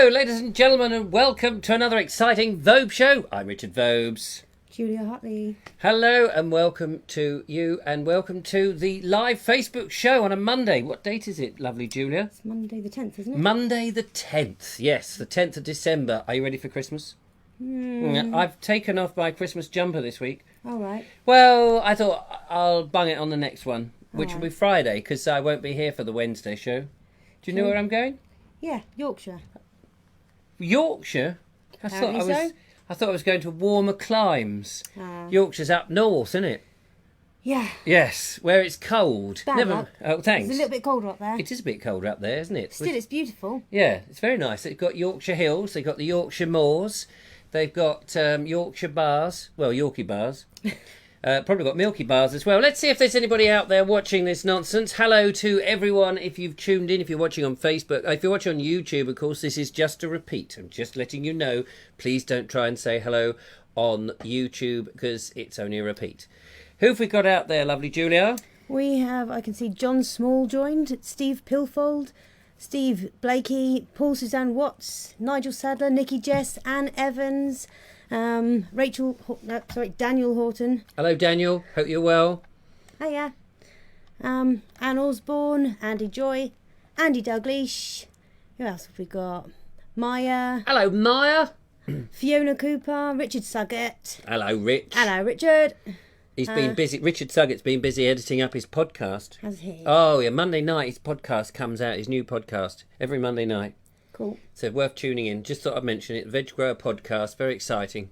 Hello, ladies and gentlemen, and welcome to another exciting Vobes show. I'm Richard Vobes. Julia Hartley. Hello, and welcome to you, and welcome to the live Facebook show on a Monday. What date is it, lovely Julia? It's Monday the 10th, isn't it? Monday the 10th, yes, the 10th of December. Are you ready for Christmas? I've taken off my Christmas jumper this week. All right. Well, I thought I'll bung it on the next one, which will All be right. Friday, because I won't be here for the Wednesday show. Do you know where I'm going? Yeah, Yorkshire. Yorkshire? Apparently I thought I was going to warmer climes. Ah. Yorkshire's up north, isn't it? Yeah. Yes, where it's cold. Bad luck. Oh, thanks. It's a little bit colder up there. It is a bit colder up there, isn't it? Still, it's beautiful. Yeah, it's very nice. They've got Yorkshire Hills, they've got the Yorkshire Moors, they've got Yorkshire bars, well, Yorkie bars. Probably got Milky bars as well. Let's see if there's anybody out there watching this nonsense. Hello to everyone if you've tuned in, if you're watching on Facebook. If you're watching on YouTube, of course, this is just a repeat. I'm just letting you know. Please don't try and say hello on YouTube because it's only a repeat. Who have we got out there, lovely Julia? We have, I can see John Small joined, Steve Pilfold, Steve Blakey, Paul Suzanne Watts, Nigel Sadler, Nikki Jess, Anne Evans, Daniel Horton. Hello, Daniel. Hope you're well. Hiya. Anne Osborne, Andy Joy, Andy Dalgleish. Who else have we got? Maya, Hello, Maya. Fiona Cooper, Richard Suggett. Hello, Rich. Hello, Richard. He's been busy. Richard Suggett's been busy editing up his podcast. Has he? Oh, yeah, Monday night his podcast comes out, his new podcast, every Monday night. Cool. So worth tuning in. Just thought I'd mention it. Veg Grower Podcast, very exciting.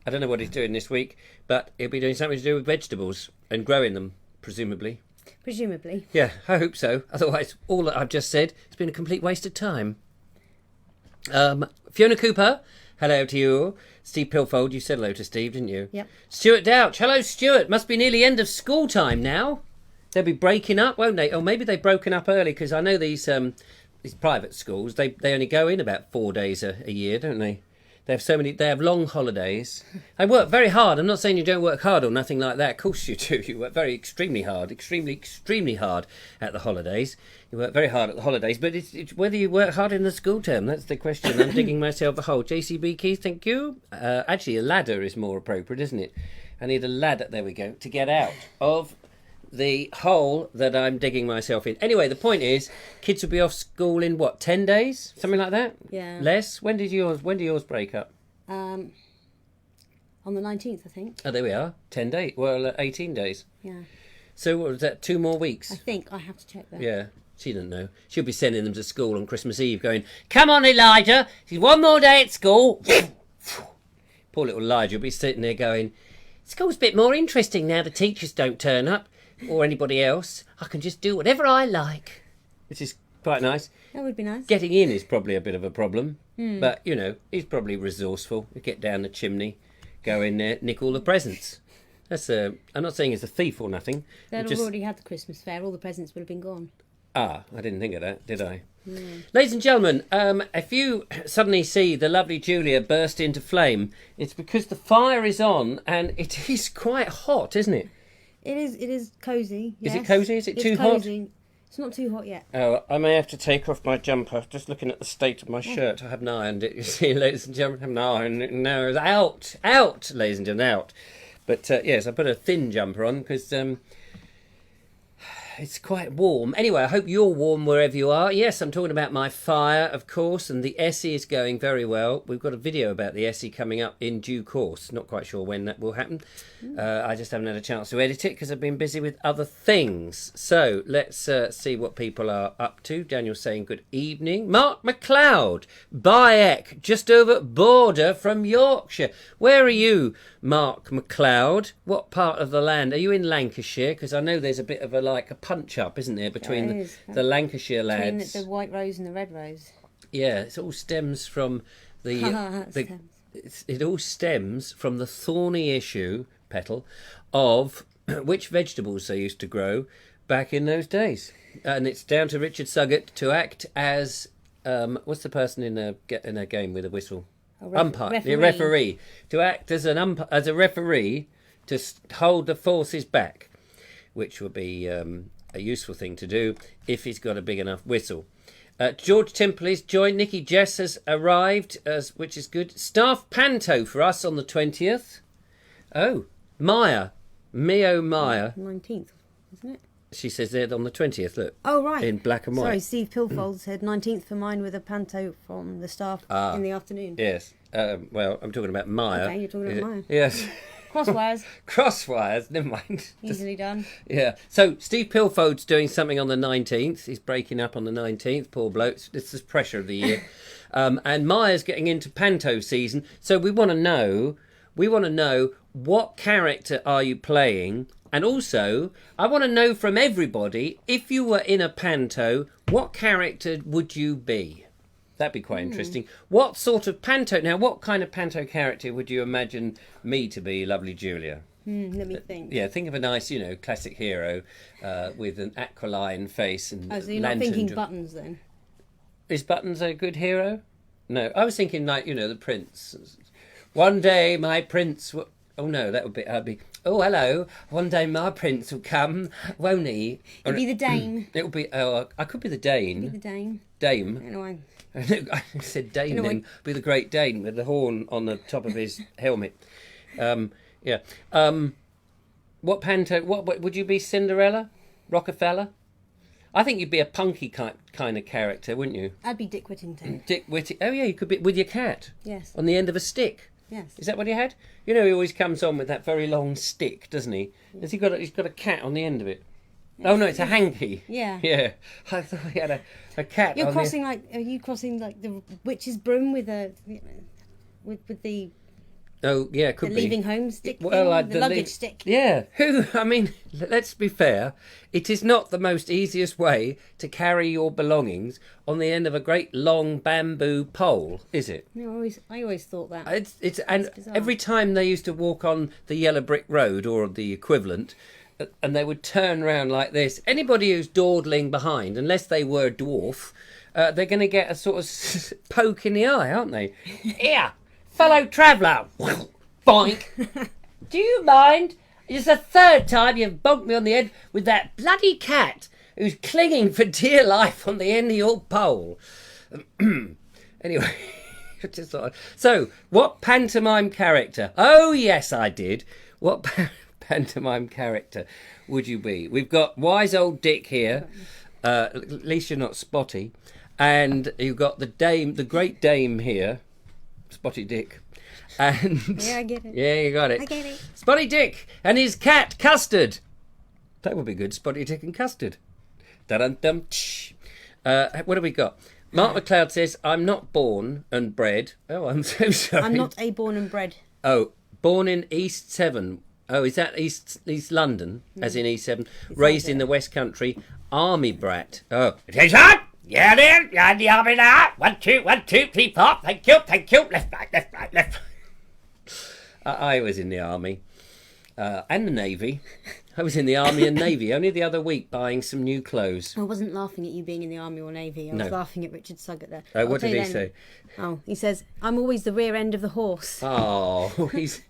I don't know what he's doing this week, but he'll be doing something to do with vegetables and growing them, presumably. Presumably. Yeah, I hope so. Otherwise, all that I've just said has been a complete waste of time. Fiona Cooper, hello to you. Steve Pilfold, you said hello to Steve, didn't you? Yep. Stuart Douch, hello Stuart. Must be nearly end of school time now. They'll be breaking up, won't they? Or maybe they've broken up early, because I know these private schools, they only go in about 4 days a year, don't they? They have long holidays. They work very hard. I'm not saying you don't work hard or nothing like that. Of course you do. You work extremely hard at the holidays. You work very hard at the holidays, but it's whether you work hard in the school term. That's the question. I'm digging myself a hole. JCB Keys, thank you. Actually, a ladder is more appropriate, isn't it? I need a ladder, there we go, to get out of the hole that I'm digging myself in. Anyway, the point is, kids will be off school in what, 10 days? Something like that? Yeah. Less? When do yours break up? On the 19th, I think. Oh, there we are. 10 days. Well, 18 days. Yeah. So what was that, 2 more weeks? I think. I have to check that. Yeah. She doesn't know. She'll be sending them to school on Christmas Eve going, come on, Elijah. It's 1 more day at school. Poor little Elijah will be sitting there going, school's a bit more interesting now the teachers don't turn up. Or anybody else. I can just do whatever I like. Which is quite nice. That would be nice. Getting in is probably a bit of a problem. But, you know, he's probably resourceful. He'll get down the chimney, go in there, nick all the presents. I'm not saying he's a thief or nothing. They'd have already had the Christmas fair. All the presents would have been gone. I didn't think of that, did I? Ladies and gentlemen, if you suddenly see the lovely Julia burst into flame, it's because the fire is on and it is quite hot, isn't it? It is cosy. Is yes. it cosy? Is it too cozy. hot? It's not too hot yet. Oh, I may have to take off my jumper. Just looking at the state of my shirt. I haven't ironed it. You see, ladies and gentlemen, I haven't ironed it. No, it's out, ladies and gentlemen, out. But yes, I put a thin jumper on because it's quite warm. Anyway, I hope you're warm wherever you are. Yes, I'm talking about my fire, of course, and the Essie is going very well. We've got a video about the Essie coming up in due course. Not quite sure when that will happen. I just haven't had a chance to edit it because I've been busy with other things. So let's see what people are up to. Daniel's saying good evening. Mark McLeod, Bayek, just over border from Yorkshire. Where are you, Mark McLeod? What part of the land? Are you in Lancashire? Because I know there's a bit of a punch up, isn't there, between the Lancashire lads? Between the white rose and the red rose. Yeah, it all stems from it all stems from the thorny issue, Petal, of which vegetables they used to grow back in those days. And it's down to Richard Suggett to act as what's the person in a game with a whistle? Umpire, the referee. To act as as a referee to hold the forces back, which would be a useful thing to do if he's got a big enough whistle. George Temple is joined. Nikki Jess has arrived, which is good. Staff panto for us on the 20th. Oh, Maya. Mio Maya. 19th, isn't it? She says there on the 20th, look. Oh, right. In black and white. Sorry, Steve Pilfold said 19th for mine with a panto from the staff in the afternoon. Yes. Well, I'm talking about Maya. Okay, you're talking about Maya. Yes. Crosswires. Crosswires, never mind. Easily done. Yeah. So Steve Pilfold's doing something on the 19th. He's breaking up on the 19th. Poor bloke. This is pressure of the year. And Maya's getting into panto season. So we want to know what character are you playing? And also, I want to know from everybody, if you were in a panto, what character would you be? That'd be quite interesting. What sort of panto... Now, what kind of panto character would you imagine me to be, lovely Julia? Let me think. Yeah, think of a nice, classic hero with an aquiline face and so you're not thinking Buttons, then? Is Buttons a good hero? No, I was thinking like, the prince. One day my prince... Oh, no, that would be... I'd be... Oh, hello. One day my prince will come, won't he? It'll be the Dane. It'll be... Oh, I could be the Dane. Be the Dane. Dame. I don't know. I said Dane then. Be the Great Dane with the horn on the top of his helmet. Yeah. What panto... What would you be, Cinderella? Rockefeller? I think you'd be a punky kind of character, wouldn't you? I'd be Dick Whittington. Dick Whittington. Oh, yeah, you could be with your cat. Yes. On the end of a stick. Yes. Is that what he had? He always comes on with that very long stick, doesn't he? Has he got? He's got a cat on the end of it. Yes. Oh no, it's a hanky. Yeah. Yeah. I thought he had a cat. You're crossing Are you crossing like the witch's broom with with the? Oh yeah, could the be. Leaving home stick. Well, like the luggage stick. Yeah. I mean, let's be fair. It is not the most easiest way to carry your belongings on the end of a great long bamboo pole, is it? No, I always thought that. It's every time they used to walk on the yellow brick road or the equivalent, and they would turn around like this. Anybody who's dawdling behind, unless they were a dwarf, they're going to get a sort of poke in the eye, aren't they? Here. Fellow traveller, boink. Do you mind? It's the third time you've bonked me on the head with that bloody cat who's clinging for dear life on the end of your pole. Anyway, just thought. So, what pantomime character? Oh, yes, I did. What pantomime character would you be? We've got wise old Dick here. At least you're not Spotty. And you've got the great dame here. Spotty Dick. And yeah, I get it. Yeah, you got it. I get it. Spotty Dick and his cat Custard. That would be good. Spotty Dick and Custard. Dum. What have we got? Mark McLeod says, "I'm not born and bred." Oh, I'm so sorry. I'm not a born and bred. Oh, born in East 7. Oh, is that East London, as in East 7? Raised in the West Country, army brat. Oh, attention! Yeah, then, you're in the army now. 1, 2, 1, 2, 3, 4. Thank you. Left, right. I was in the army and the navy. I was in the army and navy only the other week buying some new clothes. I wasn't laughing at you being in the army or navy. I was laughing at Richard Suggett there. Oh, what did he say? Oh, he says, "I'm always the rear end of the horse." Oh, he's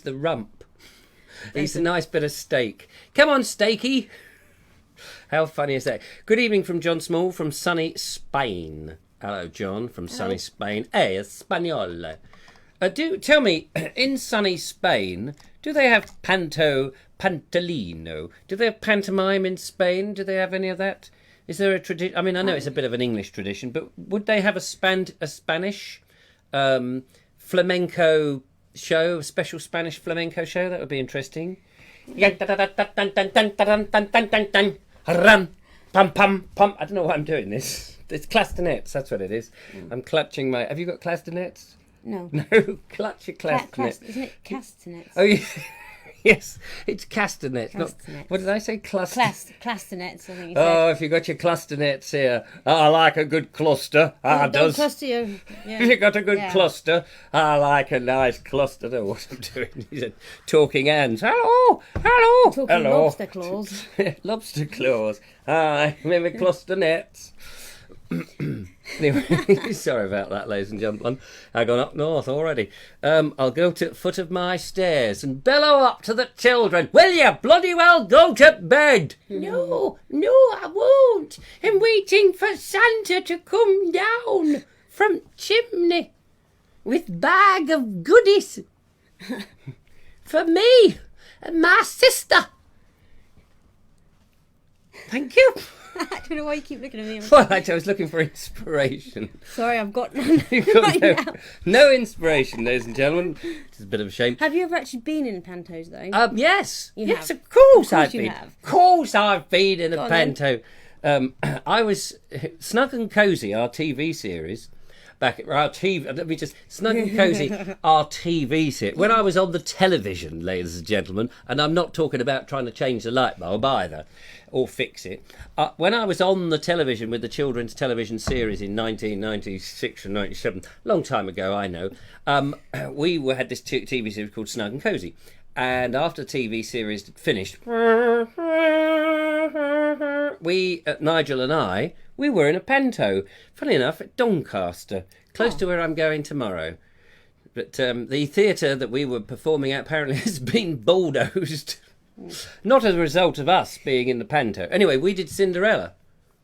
the rump. He's a nice bit of steak. Come on, steaky. How funny is that? Good evening from John Small from sunny Spain. Hello, John from sunny Spain. Hey, Espanol. Do tell me, in sunny Spain, do they have pantalino? Do they have pantomime in Spain? Do they have any of that? Is there a tradition? I mean, I know it's a bit of an English tradition, but would they have a Spanish flamenco show, a special Spanish flamenco show? That would be interesting. Run, pum, pum, pum. I don't know why I'm doing this. It's castanets, that's what it is. I'm clutching my... Have you got castanets? No. No, clutch your castanets. Isn't it castanets? Oh, yeah. Yes, it's castanets. Castanets. What did I say? Castanets, I think you said. Oh, if you got your castanets here. I like a good cluster. Don't cluster you. Yeah. If you got a good cluster, I like a nice cluster. I don't know what I'm doing. He's talking hands. Hello. Talking lobster claws. Lobster claws. Hi, maybe cluster nets. Anyway, sorry about that, ladies and gentlemen. I've gone up north already. I'll go to the foot of my stairs and bellow up to the children. Will you bloody well go to bed? No, I won't. I'm waiting for Santa to come down from chimney with bag of goodies for me and my sister. Thank you. I don't know why you keep looking at me. Well, I was looking for inspiration. Sorry, I've got none. You've got right now. no inspiration, ladies and gentlemen. It's a bit of a shame. Have you ever actually been in pantos, though? Yes. You Yes, have. of course I've you been. have. Of course I've been in Go a on panto. I was Snug and Cozy, our TV series. Snug and Cozy, our TV series. When I was on the television, ladies and gentlemen, and I'm not talking about trying to change the light bulb either, or fix it. When I was on the television with the children's television series in 1996 and 97, long time ago, I know, we had this TV series called Snug and Cozy. And after the TV series finished, Nigel and I, we were in a panto, funny enough, at Doncaster, close to where I'm going tomorrow. But the theatre that we were performing at apparently has been bulldozed. Not as a result of us being in the panto. Anyway, we did Cinderella.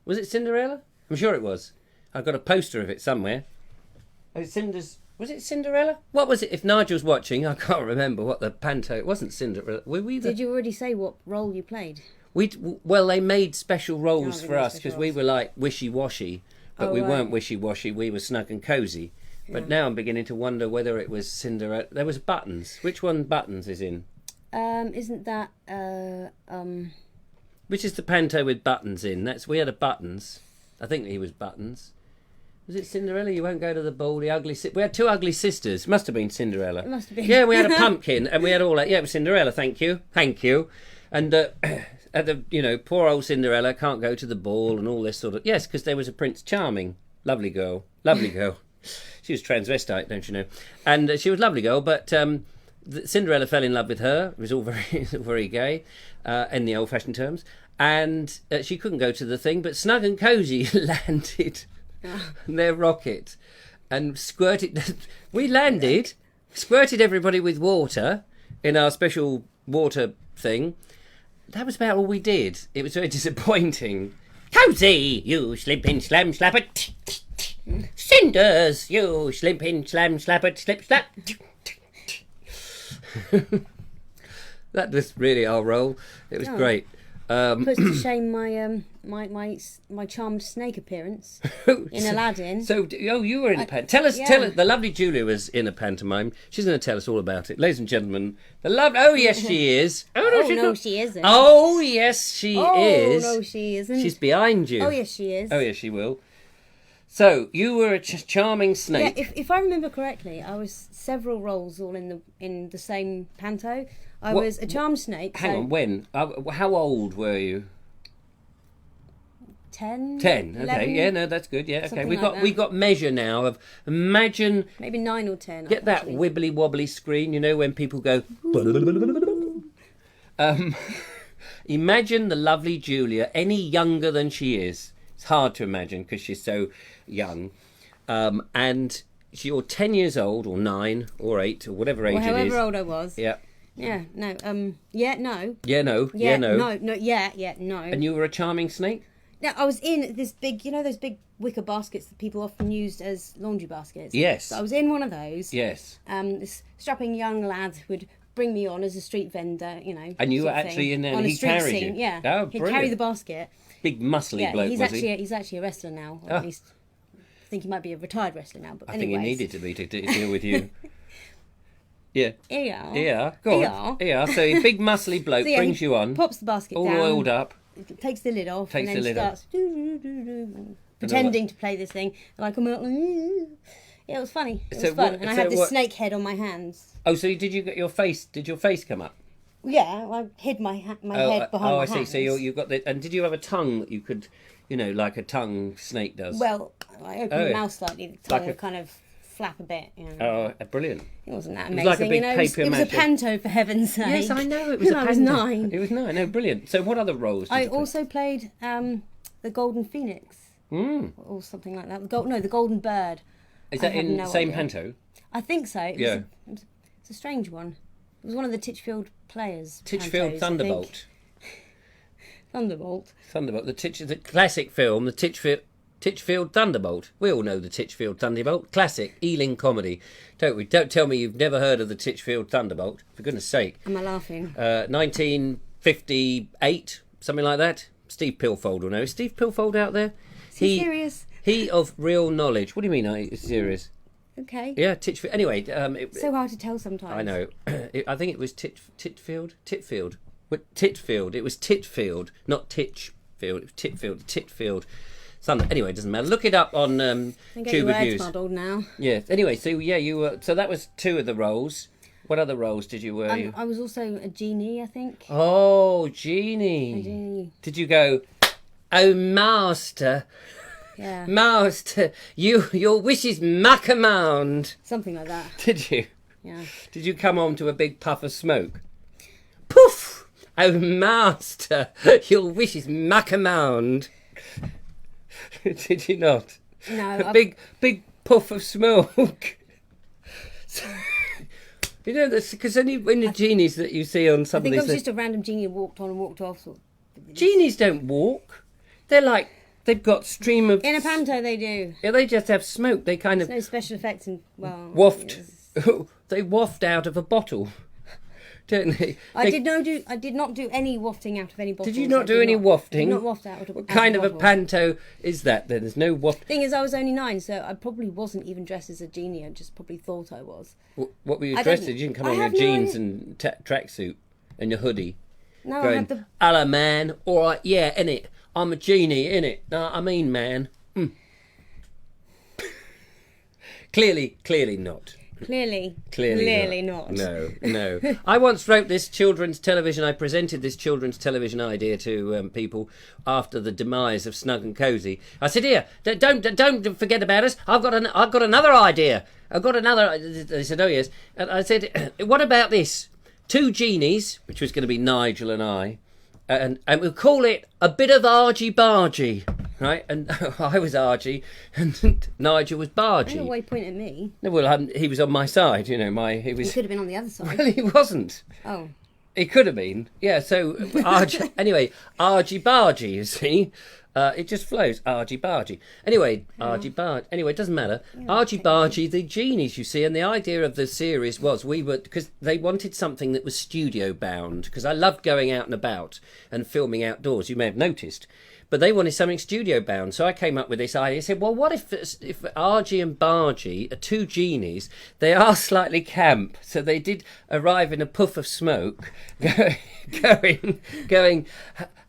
Was it Cinderella? I'm sure it was. I've got a poster of it somewhere. Oh, was it Cinderella? What was it? If Nigel's watching, I can't remember what the panto... It wasn't Cinderella. Were we the... Did you already say what role you played? Well, they made special roles they for made us special because we were like wishy-washy, but we weren't wishy-washy. We were Snug and Cozy. But now I'm beginning to wonder whether it was Cinderella. There was Buttons. Which one Buttons is in? Isn't that Which is the panto with Buttons in? We had a Buttons. I think he was Buttons. Was it Cinderella? You won't go to the ball. The ugly. We had two ugly sisters. Must have been Cinderella. It must have been. Yeah, we had a pumpkin, and we had all that. Yeah, it was Cinderella. Thank you. And poor old Cinderella can't go to the ball and all this sort of. Yes, because there was a Prince Charming, lovely girl. She was transvestite, don't you know? And she was a lovely girl, but Cinderella fell in love with her. It was all very gay, in the old-fashioned terms. And she couldn't go to the thing, but Snug and Cozy landed their rocket and squirted. We landed, squirted everybody with water in our special water thing. That was about all we did. It was very disappointing. Cozy, you slippin' slam slapper. Cinders, you slippin' slam slapper slip slap. That was really our role. It was great. Puts to shame my charmed snake appearance in Aladdin. So, you were in a pantomime. Tell us. The lovely Julia was in a pantomime. She's going to tell us all about it, ladies and gentlemen. Oh yes, she is. No, she isn't. Oh yes, she is. Oh no, she isn't. She's behind you. Oh yes, she is. Oh yes, she will. So you were a charming snake. Yeah, if I remember correctly, I was several roles all in the same panto. I was a charmed snake. Hang on, when? How old were you? 10. 10. 11, okay, yeah, no, that's good. Yeah, okay. Something We got measure now of imagine. Maybe 9 or 10. Get that wibbly wobbly screen. You know when people go. Imagine the lovely Julia any younger than she is. It's hard to imagine because she's so young, and you're 10 years old or 9 or 8 or whatever age it is. However old I was. Yeah. Yeah, no, yeah, no. Yeah, no. Yeah, no. No, yeah, no. And you were a charming snake? Now, I was in this big, those big wicker baskets that people often used as laundry baskets. Yes. So I was in one of those. Yes. This strapping young lad would bring me on as a street vendor, And you were actually in there and he carried you? Yeah. Oh, He'd brilliant. carry the basket. Big muscly bloke, he's was actually, he? He's actually a wrestler now, or at least I think he might be a retired wrestler now. But I think he needed to be to deal with you. Yeah. Yeah. Go on. Yeah. So a big muscly bloke So, brings you on. Pops the basket all down. oiled up. Takes the lid off. Takes and then the lid starts pretending to play this thing. Like I'm like, yeah, it was funny. It was fun. And I had this snake head on my hands. Oh, so did you get your face? Did your face come up? Yeah, I hid my head behind my hands. I see. So you got the. And did you have a tongue that you could, like a tongue snake does? Well, I opened the mouth slightly. The tongue would kind of flap a bit. Oh, brilliant! It wasn't that It amazing. was like a big paper it was a panto, for heaven's sake. Yes, I know. It was a panto. I was 9. It was 9. No, brilliant. So what other roles did you play? also played the Golden Phoenix. or something like that. The Golden Bird. Is that in the same panto? I think so. It's a strange one. It was one of the Titchfield players. Titchfield Thunderbolt. Thunderbolt. The classic film, the Titchfield Thunderbolt. We all know the Titchfield Thunderbolt. Classic Ealing comedy. Don't we? Don't tell me you've never heard of the Titchfield Thunderbolt. For goodness sake. Am I laughing? 1958, something like that. Steve Pilfold will know. Is Steve Pilfold out there? Is he serious? He of real knowledge. What do you mean? Is serious? Okay. Yeah, Titchfield. Anyway, so hard to tell sometimes. I know. I think it was Titfield. What, Titfield? It was Titfield, not Titchfield. It was Titfield. Anyway, it doesn't matter. Look it up on Tube Reviews. Muddled now. Yeah. Anyway, so yeah, you were. So that was 2 of the roles. What other roles did you wear? I was also a genie, I think. Oh, genie. A genie. Did you go? Oh, master. Yeah. Master, your wish is macamound. Something like that. Did you? Yeah. Did you come on to a big puff of smoke? Poof! Oh, master, your wish is macamound. Did you not? No. A big puff of smoke. You know, because when the genies that you see on some of these... I think I was just a random genie who walked on and walked off. Genies don't walk. They're like... They've got stream of... In a panto they do. Yeah, they just have smoke. They kind of... There's no special effects in... Well... Waft. They waft out of a bottle. Don't they? I did not do any wafting out of any bottle. Did you not do any wafting? Did not waft out of What kind of a panto is that then? There's no waft... Thing is, I was only 9, so I probably wasn't even dressed as a genie. I just probably thought I was. What were you dressed as? You didn't come on in your jeans and tracksuit and your hoodie. No, going, I had the... Hello, man. All right, yeah, innit? I'm a genie, innit? No, I mean, man. Clearly not. Clearly not. No. I once wrote this children's television. I presented this children's television idea to people after the demise of Snug and Cozy. I said, "Here, don't forget about us. I've got another idea. They said, "Oh yes." And I said, "What about this? 2 genies, which was going to be Nigel and I, and we'll call it a bit of argy-bargy." Right, and I was Argy, and Nigel was Bargy. I don't know why you point at me. No, well, he was on my side, He could have been on the other side. Well, he wasn't. Oh. He could have been. Yeah. So anyway, argy-bargy. You see, it just flows. Argy-bargy. Anyway, argy-bargy. Anyway, it doesn't matter. Argy-bargy, the genies. You see, and the idea of the series was because they wanted something that was studio bound. Because I loved going out and about and filming outdoors. You may have noticed. But they wanted something studio bound, so I came up with this idea. I said, well, what if Argy and Bargy are 2 genies? They are slightly camp, so they did arrive in a puff of smoke, going,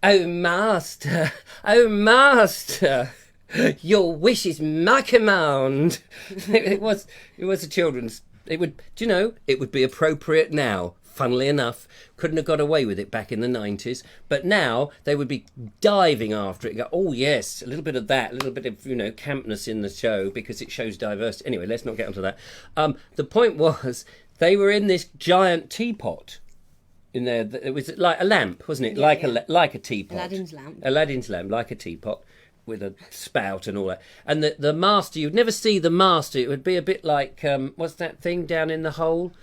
oh master, your wish is macamound. It was a children's. It would be appropriate now. Funnily enough, couldn't have got away with it back in the 90s, but now they would be diving after it. Go, oh yes, a little bit of that, a little bit of campness in the show because it shows diversity. Anyway, let's not get onto that. The point was they were in this giant teapot. In there, it was like a lamp, wasn't it? Yeah, like a teapot. Aladdin's lamp, like a teapot with a spout and all that. And the master, you'd never see the master. It would be a bit like what's that thing down in the hole?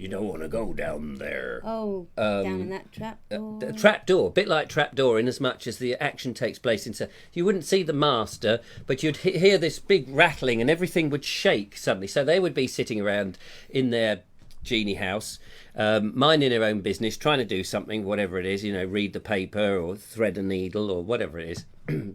You don't want to go down there. Oh, down in that trapdoor. Trapdoor, a bit like trapdoor in as much as the action takes place inside. You wouldn't see the master, but you'd hear this big rattling and everything would shake suddenly. So they would be sitting around in their genie house, minding their own business, trying to do something, whatever it is, read the paper or thread a needle or whatever it is.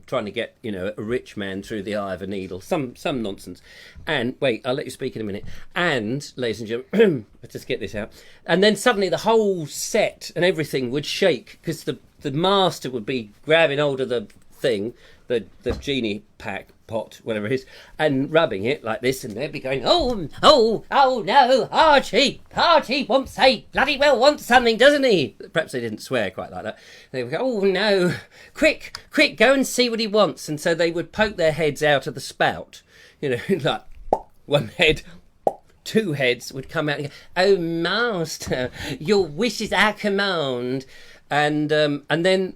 Trying to get, a rich man through the eye of a needle. Some nonsense. And, wait, I'll let you speak in a minute. And, ladies and gentlemen, let's just get this out. And then suddenly the whole set and everything would shake because the master would be grabbing hold of the thing, the genie pot, whatever it is, and rubbing it like this, and they'd be going, oh no, Archie bloody well wants something, doesn't he? Perhaps they didn't swear quite like that. They would go, oh no, quick, go and see what he wants. And so they would poke their heads out of the spout, like one head, 2 heads would come out and go, oh master, your wish is our command. And then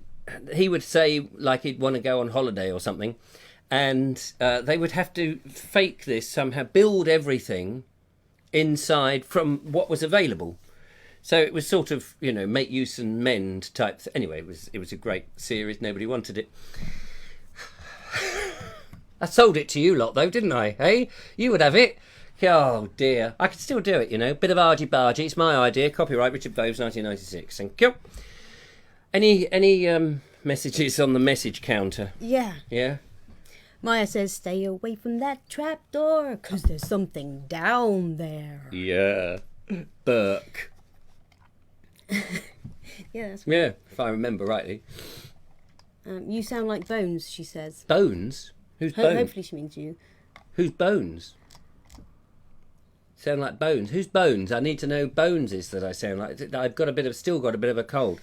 he would say like he'd want to go on holiday or something, and they would have to fake this somehow, build everything inside from what was available. So it was sort of, make use and mend type. Anyway, it was a great series. Nobody wanted it. I sold it to you lot though, didn't I? Hey, you would have it. Oh dear, I could still do it. Bit of argy bargy. It's my idea. Copyright Richard Vobes, 1996. Thank you. Any messages on the message counter? Yeah. Yeah. Maya says, "Stay away from that trap door, 'cause there's something down there." Yeah. Burke. Yeah, that's Yeah, if I remember rightly. You sound like Bones, she says. Bones? Who's Bones? Hopefully she means you. Who's Bones? Sound like Bones. Who's Bones? I need to know Bones is that I sound like. I've still got a bit of a cold.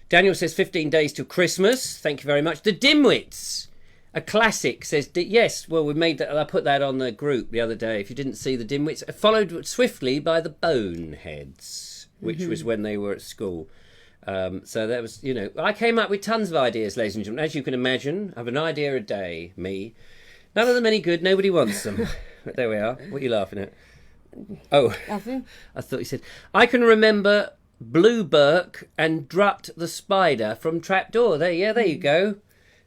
Daniel says 15 days till Christmas. Thank you very much. The Dimwits, a classic, says yes. Well, we made that. I put that on the group the other day. If you didn't see the Dimwits, followed swiftly by the Boneheads, which was when they were at school. So that was, I came up with tons of ideas, ladies and gentlemen. As you can imagine, I have an idea a day. Me, none of them any good. Nobody wants them. But there we are. What are you laughing at? Oh, Nothing. I thought you said I can remember Blue Burke and Drut the Spider from Trapdoor. There you go.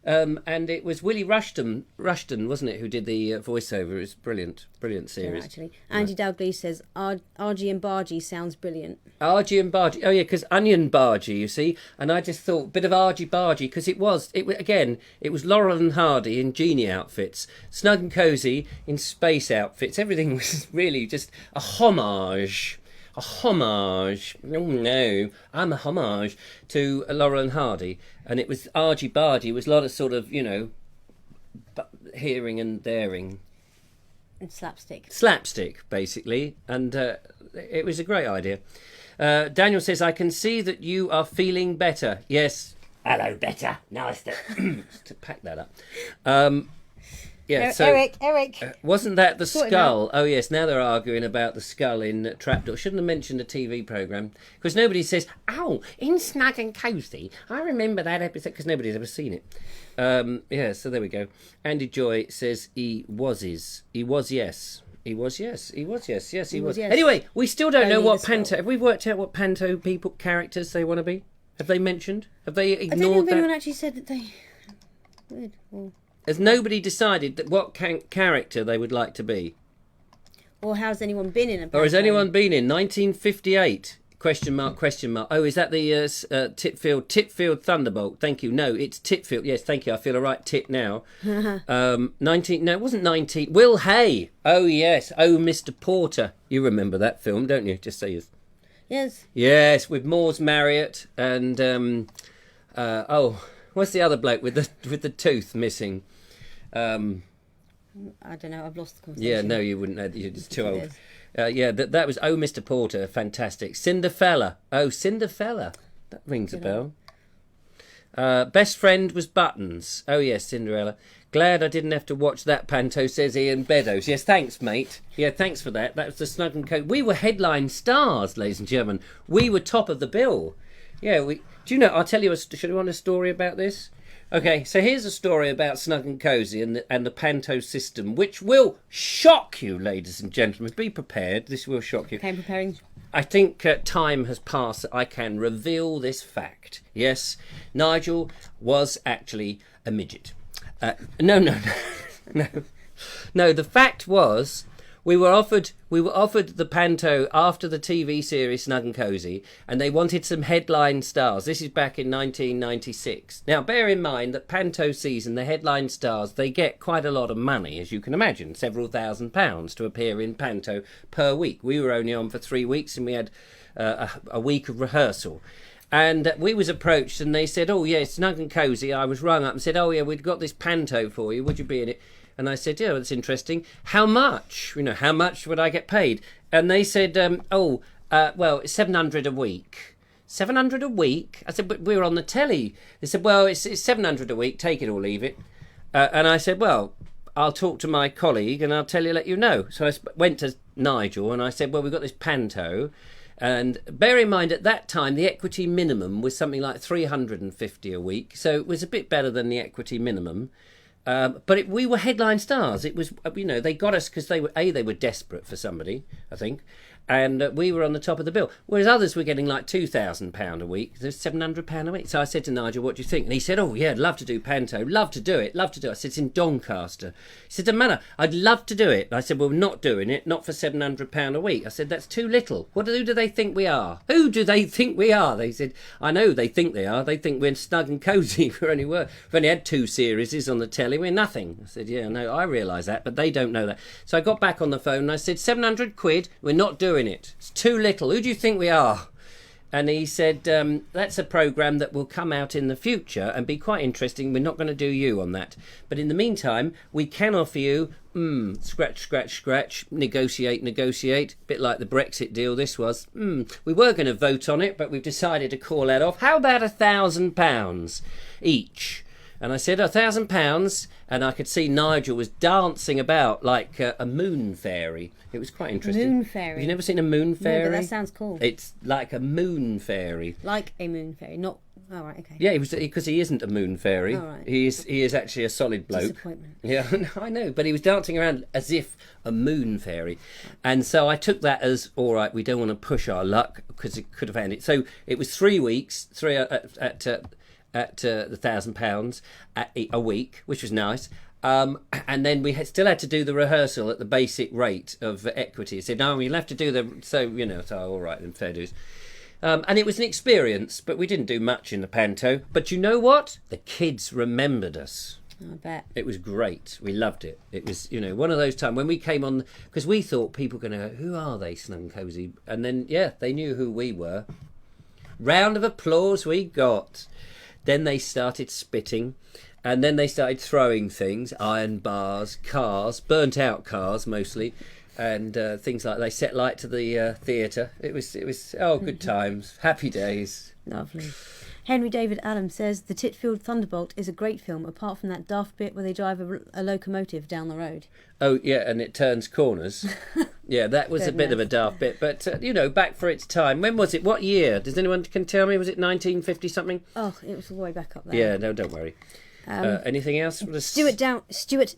And it was Willie Rushton, wasn't it, who did the voiceover? It was brilliant series. Yeah, actually. Andy Dalgley says, Argy and Bargy sounds brilliant. Argy and Bargy. Oh, yeah, because Onion Bargy, you see. And I just thought, bit of Argy Bargy, because it was Laurel and Hardy in genie outfits, Snug and Cozy in space outfits. Everything was really just a homage. Oh no, I'm a homage to Laurel and Hardy. And it was Argy Bargy. It was a lot of sort of, hearing and daring. And slapstick. Slapstick, basically. And it was a great idea. Daniel says, I can see that you are feeling better. Yes. Hello, better. Nice to pack that up. Yeah, so Eric. Wasn't that the skull? Oh yes, now they're arguing about the skull in Trapdoor. Shouldn't have mentioned a TV programme because nobody says, "Oh, in Snug and Cozy." I remember that episode because nobody's ever seen it. Yeah, so there we go. Andy Joy says he was yes. He was yes. Anyway, we still don't know what Panto. Have we worked out what Panto characters they want to be? Have they mentioned? Have they ignored I don't know if that? anyone actually said that they would. Has nobody decided that what character they would like to be? Or has anyone been in a Panto? Or has anyone been in 1958? Question mark. Oh, is that the Titfield Thunderbolt? Thank you. No, it's Titfield. Yes, thank you. I feel a right tit now. 19. No, it wasn't 19. Will Hay. Oh, yes. Oh, Mr. Porter. You remember that film, don't you? Just say yes. Yes. Yes, with Moores Marriott and what's the other bloke with the tooth missing? I don't know. I've lost the conversation. Yeah, no, you wouldn't know. You're just too old. Yeah, that was Oh, Mr. Porter, fantastic. Cinderfella. Oh, Cinderfella. That rings a bell. Best friend was Buttons. Oh, yes, Cinderella. Glad I didn't have to watch that Panto, says Ian Beddoes. Yes, thanks, mate. Yeah, thanks for that. That was the Snug and Coat. We were headline stars, ladies and gentlemen. We were top of the bill. Yeah, do you know, I'll tell you, should I want a story about this? Okay, so here's a story about Snug and Cozy and the Panto system, which will shock you, ladies and gentlemen. Be prepared. This will shock you. Okay, I'm preparing. I think time has passed that I can reveal this fact. Yes, Nigel was actually a midget. No. No, the fact was we were offered the Panto after the TV series Snug and Cozy, and they wanted some headline stars. This is back in 1996. Now, bear in mind that Panto season, the headline stars, they get quite a lot of money, as you can imagine, several £1,000s to appear in Panto per week. We were only on for 3 weeks, and we had a week of rehearsal. And we was approached, and they said, "Oh, yeah, Snug and Cozy." I was rung up and said, "Oh, yeah, we've got this Panto for you. Would you be in it?" And I said, "Yeah, that's interesting. How much? How much would I get paid?" And they said, well, it's 700 a week. 700 a week? I said, "But we're on the telly." They said, "Well, it's 700 a week. Take it or leave it." And I said, "Well, I'll talk to my colleague and I'll let you know." So I went to Nigel and I said, "Well, we've got this Panto. And bear in mind, at that time, the equity minimum was something like 350 a week. So it was a bit better than the equity minimum. But we were headline stars. It was, they got us because they were desperate for somebody, I think. And we were on the top of the bill. Whereas others were getting like £2,000 a week. There's £700 a week. So I said to Nigel, what do you think? And he said, oh, yeah, I'd love to do Panto. Love to do it. I said, it's in Doncaster. He said, doesn't matter. I'd love to do it. And I said, well, we're not doing it. Not for £700 a week. I said, that's too little. Who do they think we are? Who do they think we are? They said, I know they think they are. They think we're snug and cosy. We've only had 2 series on the telly. We're nothing. I said, yeah, no, I realise that, but they don't know that. So I got back on the phone and I said, £700, we're not doing it. It's too little. Who do you think we are? And he said, that's a programme that will come out in the future and be quite interesting. We're not going to do you on that. But in the meantime, we can offer you, scratch, negotiate. A bit like the Brexit deal this was. We were going to vote on it, but we've decided to call that off. How about £1,000 each? And I said, £1,000, and I could see Nigel was dancing about like a moon fairy. It was quite interesting. Moon fairy. Have you never seen a moon fairy? No, but that sounds cool. It's like a moon fairy. Like a moon fairy, not... Oh, right, okay. Yeah, because he isn't a moon fairy. Oh, right. He is actually a solid bloke. Disappointment. Yeah, I know, but he was dancing around as if a moon fairy. And so I took that as, all right, we don't want to push our luck, because it could have ended. So it was 3 weeks, at the £1,000 a week, which was nice. And then we still had to do the rehearsal at the basic rate of equity. He said, no, you'll have to do so all right, then fair dues. And it was an experience, but we didn't do much in the Panto. But you know what? The kids remembered us. I bet. It was great. We loved it. It was, one of those times when we came on, because we thought people were going to go, who are they, Snug and Cosy? And then, yeah, they knew who we were. Round of applause we got. Then they started spitting, and then they started throwing things, iron bars, cars, burnt out cars mostly, and things like they set light to the theatre. It was good times, happy days. Lovely. Henry David Adams says the Titfield Thunderbolt is a great film, apart from that daft bit where they drive a locomotive down the road. Oh yeah, and it turns corners. Yeah, that was a bit of a daft bit, but back for its time. When was it? What year? Does anyone can tell me? Was it 1950 something? Oh, it was way back up there. Yeah, no, don't worry. Anything else? Stuart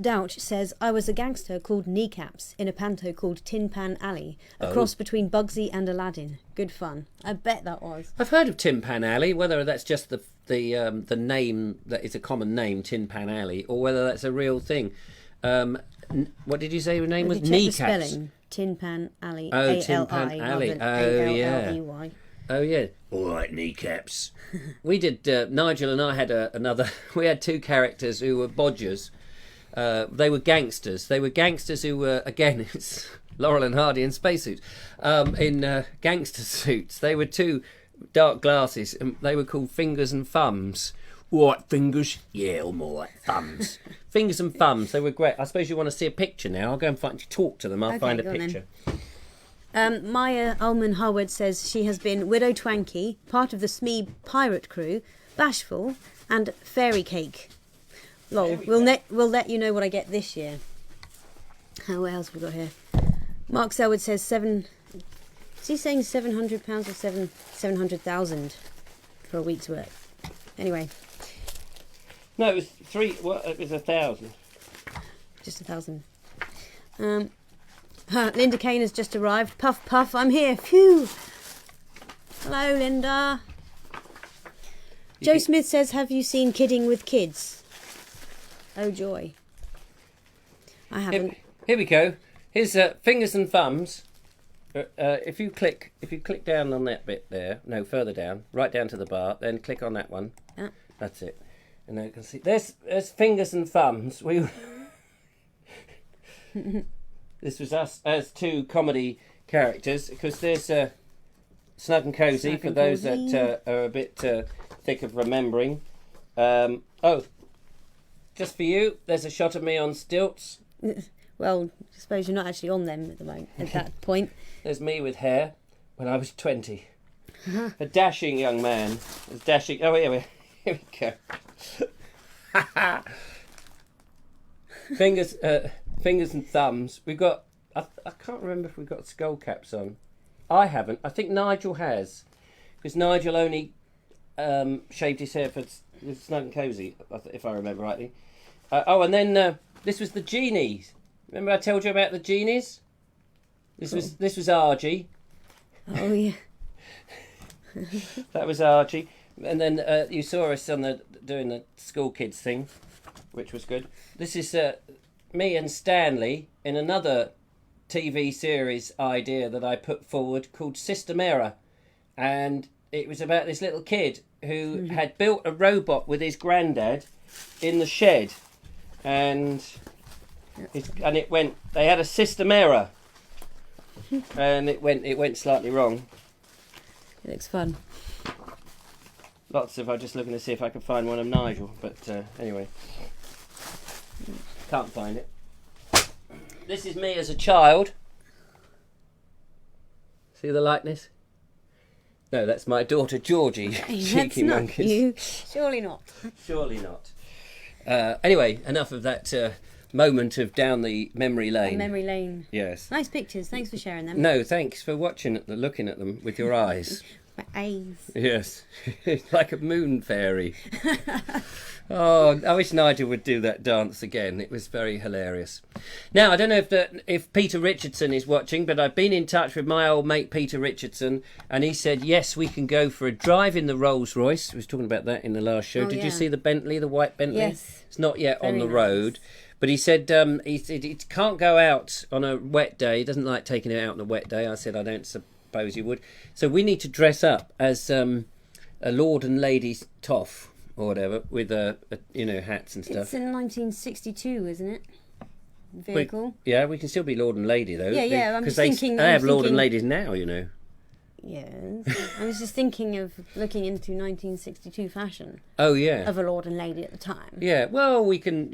Douch says, I was a gangster called Kneecaps in a panto called Tin Pan Alley, a cross between Bugsy and Aladdin. Good fun. I bet that was. I've heard of Tin Pan Alley, whether that's just the name that is a common name, Tin Pan Alley, or whether that's a real thing. What did you say your name was? Kneecaps. The spelling. Tin Pan Alley. Oh, Tin Pan Alley. Oh, yeah. Oh, yeah. All right, Kneecaps. We did, Nigel and I had we had 2 characters who were bodgers. They were gangsters. They were gangsters who were, again, it's Laurel and Hardy in spacesuits, in gangster suits. They were 2 dark glasses, and they were called Fingers and Thumbs. What, fingers? Yeah, or more like thumbs. Fingers and Thumbs, they were great. I suppose you want to see a picture now. I'll go and talk to them. I'll find a picture. Maya Ullman Harwood says she has been Widow Twanky, part of the Smee pirate crew, Bashful, and Fairy Cake. Lol. We'll let you know what I get this year. What else have we got here? Mark Selwood says is he saying £700 or 700,000 for a week's work? Anyway. No, it was 3. What? It was 1,000. Just 1,000. Linda Kane has just arrived. Puff, puff, I'm here. Phew. Hello, Linda. Joe Smith says, have you seen Kidding with Kids? Oh, joy. I haven't. Here we go. Here's Fingers and Thumbs. If you click down on that bit there, no, further down, right down to the bar, then click on that one. That's it. And now you can see there's Fingers and Thumbs. This was us as 2 comedy characters, because there's Snug and Cosy for those that are a bit thick of remembering. Just for you, there's a shot of me on stilts. Well, I suppose you're not actually on them at the moment, at that point. There's me with hair when I was 20. A dashing young man. Oh, here we go. Fingers and Thumbs. We got. I can't remember if we got skull caps on. I haven't. I think Nigel has, because Nigel only shaved his hair for Snug and Cosy, if I remember rightly. And then this was the genies. Remember I told you about the genies? This was Archie. Oh yeah. That was Archie. And then you saw us on doing the school kids thing, which was good. This is me and Stanley in another TV series idea that I put forward called Systemera. And it was about this little kid who had built a robot with his granddad in the shed. And it went, they had a Systemera. And it went slightly wrong. It looks fun. I'm just looking to see if I can find one of Nigel, but anyway, can't find it. This is me as a child. See the likeness? No, that's my daughter Georgie. Cheeky monkeys. You. Surely not. Surely not. Anyway, enough of that moment of down the memory lane. Memory lane. Yes. Nice pictures. Thanks for sharing them. No, thanks for looking at them with your eyes. My eyes. Yes, like a moon fairy. Oh, I wish Nigel would do that dance again. It was very hilarious. Now, I don't know if Peter Richardson is watching, but I've been in touch with my old mate Peter Richardson, and he said, yes, we can go for a drive in the Rolls Royce. We was talking about that in the last show. Did you see the Bentley, the white Bentley? Yes. It's not yet on the nice. road. But he said it can't go out on a wet day. He doesn't like taking it out on a wet day. I said, I don't suppose you would. So we need to dress up as a Lord and Lady Toff or whatever with hats and stuff. It's in 1962, isn't it? Vehicle. We can still be Lord and Lady though. Yeah. I'm just thinking. They have Lord and Ladies now, you know. Yes. I was just thinking of looking into 1962 fashion. Oh yeah. Of a Lord and Lady at the time. Yeah. Well, we can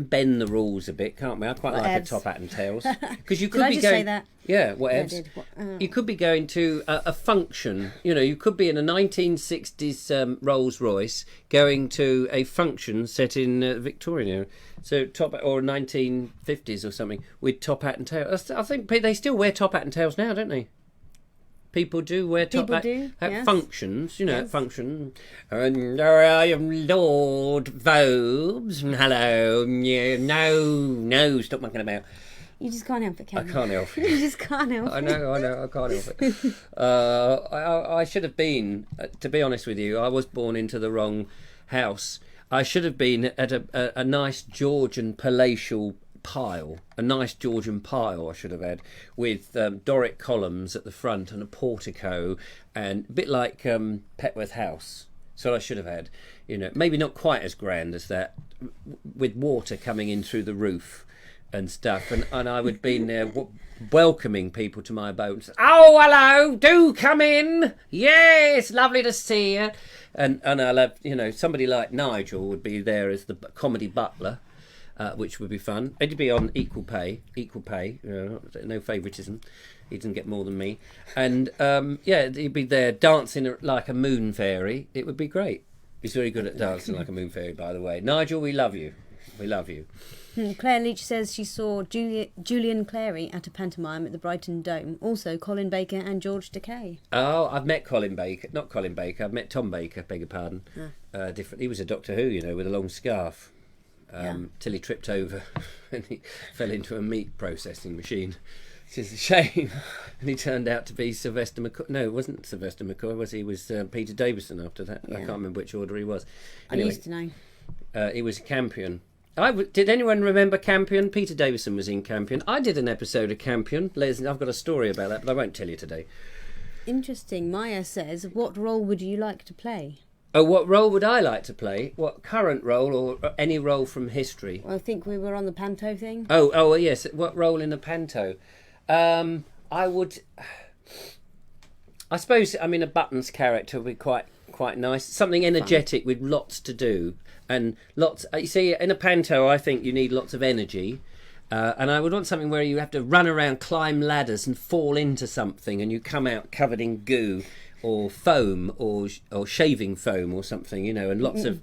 bend the rules a bit, can't we? I quite like a top hat and tails because you could Did be I just going. say that? Yeah. Whatevs. Yeah, I did. You could be going to a function. You know, you could be in a 1960s Rolls Royce going to a function set in Victoria. So or 1950s or something with top hat and tails. I think they still wear top hat and tails now, don't they? People do wear top hat at yes. functions, at function. And I am Lord Vobes. Hello. Yeah, no, stop mucking about. You just can't help it, can I can't help it. You just can't help it. I know, I can't help it. I should have been, to be honest with you, I was born into the wrong house. I should have been at a nice Georgian palatial pile, a nice Georgian pile I should have had, with Doric columns at the front and a portico, and a bit like Petworth House. So I should have had, maybe not quite as grand as that, with water coming in through the roof and stuff, and I would have been there welcoming people to my boat and say, oh, hello, do come in, yes, lovely to see you, and I'll have, somebody like Nigel would be there as the comedy butler, which would be fun. It'd be on equal pay, no favouritism. He doesn't get more than me. And, he'd be there dancing like a moon fairy. It would be great. He's very good at dancing like a moon fairy, by the way. Nigel, we love you. We love you. Claire Leach says she saw Julian Clary at a pantomime at the Brighton Dome. Also Colin Baker and George Takei. Oh, I've met Colin Baker. Not Colin Baker. I've met Tom Baker, beg your pardon. Different. He was a Doctor Who, with a long scarf. Till he tripped over and he fell into a meat processing machine. Which is a shame. And he turned out to be Sylvester McCoy. No, it wasn't Sylvester McCoy, was he? It was Peter Davison after that. Yeah. I can't remember which order he was. Anyway, I used to know. He was Campion. Did anyone remember Campion? Peter Davison was in Campion. I did an episode of Campion. I've got a story about that, but I won't tell you today. Interesting. Maya says, what role would you like to play? Oh, what role would I like to play? What current role or any role from history? Well, I think we were on the panto thing. Oh, yes. What role in the panto? I would... I suppose, a Buttons character would be quite nice. Something energetic with lots to do. And lots... You see, in a panto, I think you need lots of energy. And I would want something where you have to run around, climb ladders and fall into something and you come out covered in goo or foam or shaving foam or something, and lots of...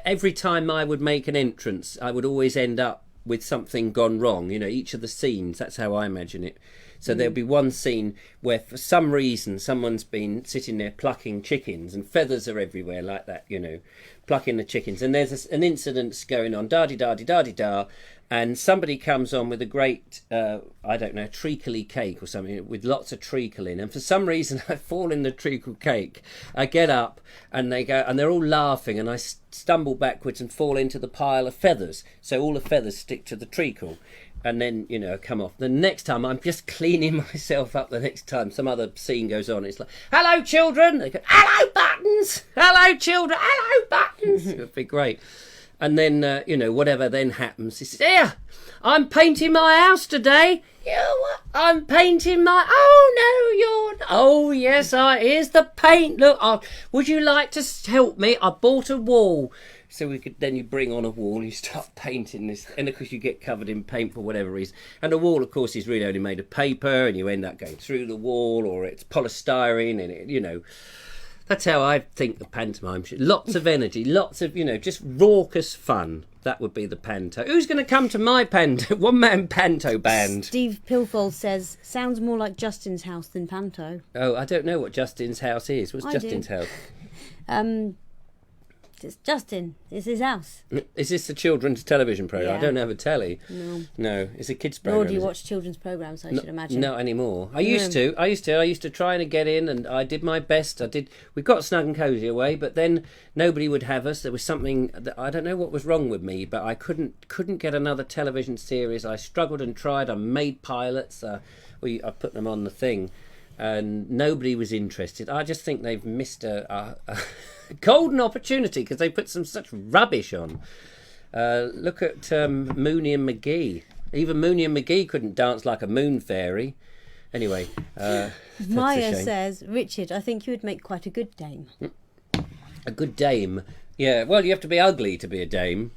every time I would make an entrance, I would always end up with something gone wrong, each of the scenes. That's how I imagine it. So there'll be one scene where for some reason someone's been sitting there plucking chickens and feathers are everywhere like that, plucking the chickens. And there's an incident going on, da-di-da-di-da-di-da, and somebody comes on with a great, treacly cake or something with lots of treacle in. And for some reason I fall in the treacle cake. I get up and they go, and they're all laughing, and I stumble backwards and fall into the pile of feathers. So all the feathers stick to the treacle. And then, come off. The next time, I'm just cleaning myself up the next time. Some other scene goes on. It's like, hello, children. They go, hello, buttons. Hello, children. Hello, buttons. It would be great. And then, whatever then happens. He says, here, I'm painting my house today. What? I'm painting my... Oh, no, you're... Oh, yes, here's the paint. Look, would you like to help me? I bought a wall. So you bring on a wall and you start painting this, and of course you get covered in paint for whatever reason. And the wall, of course, is really only made of paper, and you end up going through the wall, or it's polystyrene, and that's how I think the pantomime should. Lots of energy, lots of just raucous fun. That would be the panto. Who's going to come to my panto? One man panto band. Steve Pilfold says, sounds more like Justin's house than panto. Oh, I don't know what Justin's house is. What's Justin's house? It's Justin. It's his house. Is this a children's television programme? Yeah. I don't have a telly. No, it's a kids' programme. Nor do you watch children's programmes, I should imagine. Not anymore. I used to try and get in, and I did my best. We got Snug and Cosy away, but then nobody would have us. There was something that I don't know what was wrong with me, but I couldn't get another television series. I struggled and tried. I made pilots. I put them on the thing, and nobody was interested. I just think they've missed a golden opportunity because they put such rubbish on. Look at Mooney and McGee. Even Mooney and McGee couldn't dance like a moon fairy. Anyway, Maya says, Richard, I think you would make quite a good dame. A good dame? Yeah, well, you have to be ugly to be a dame.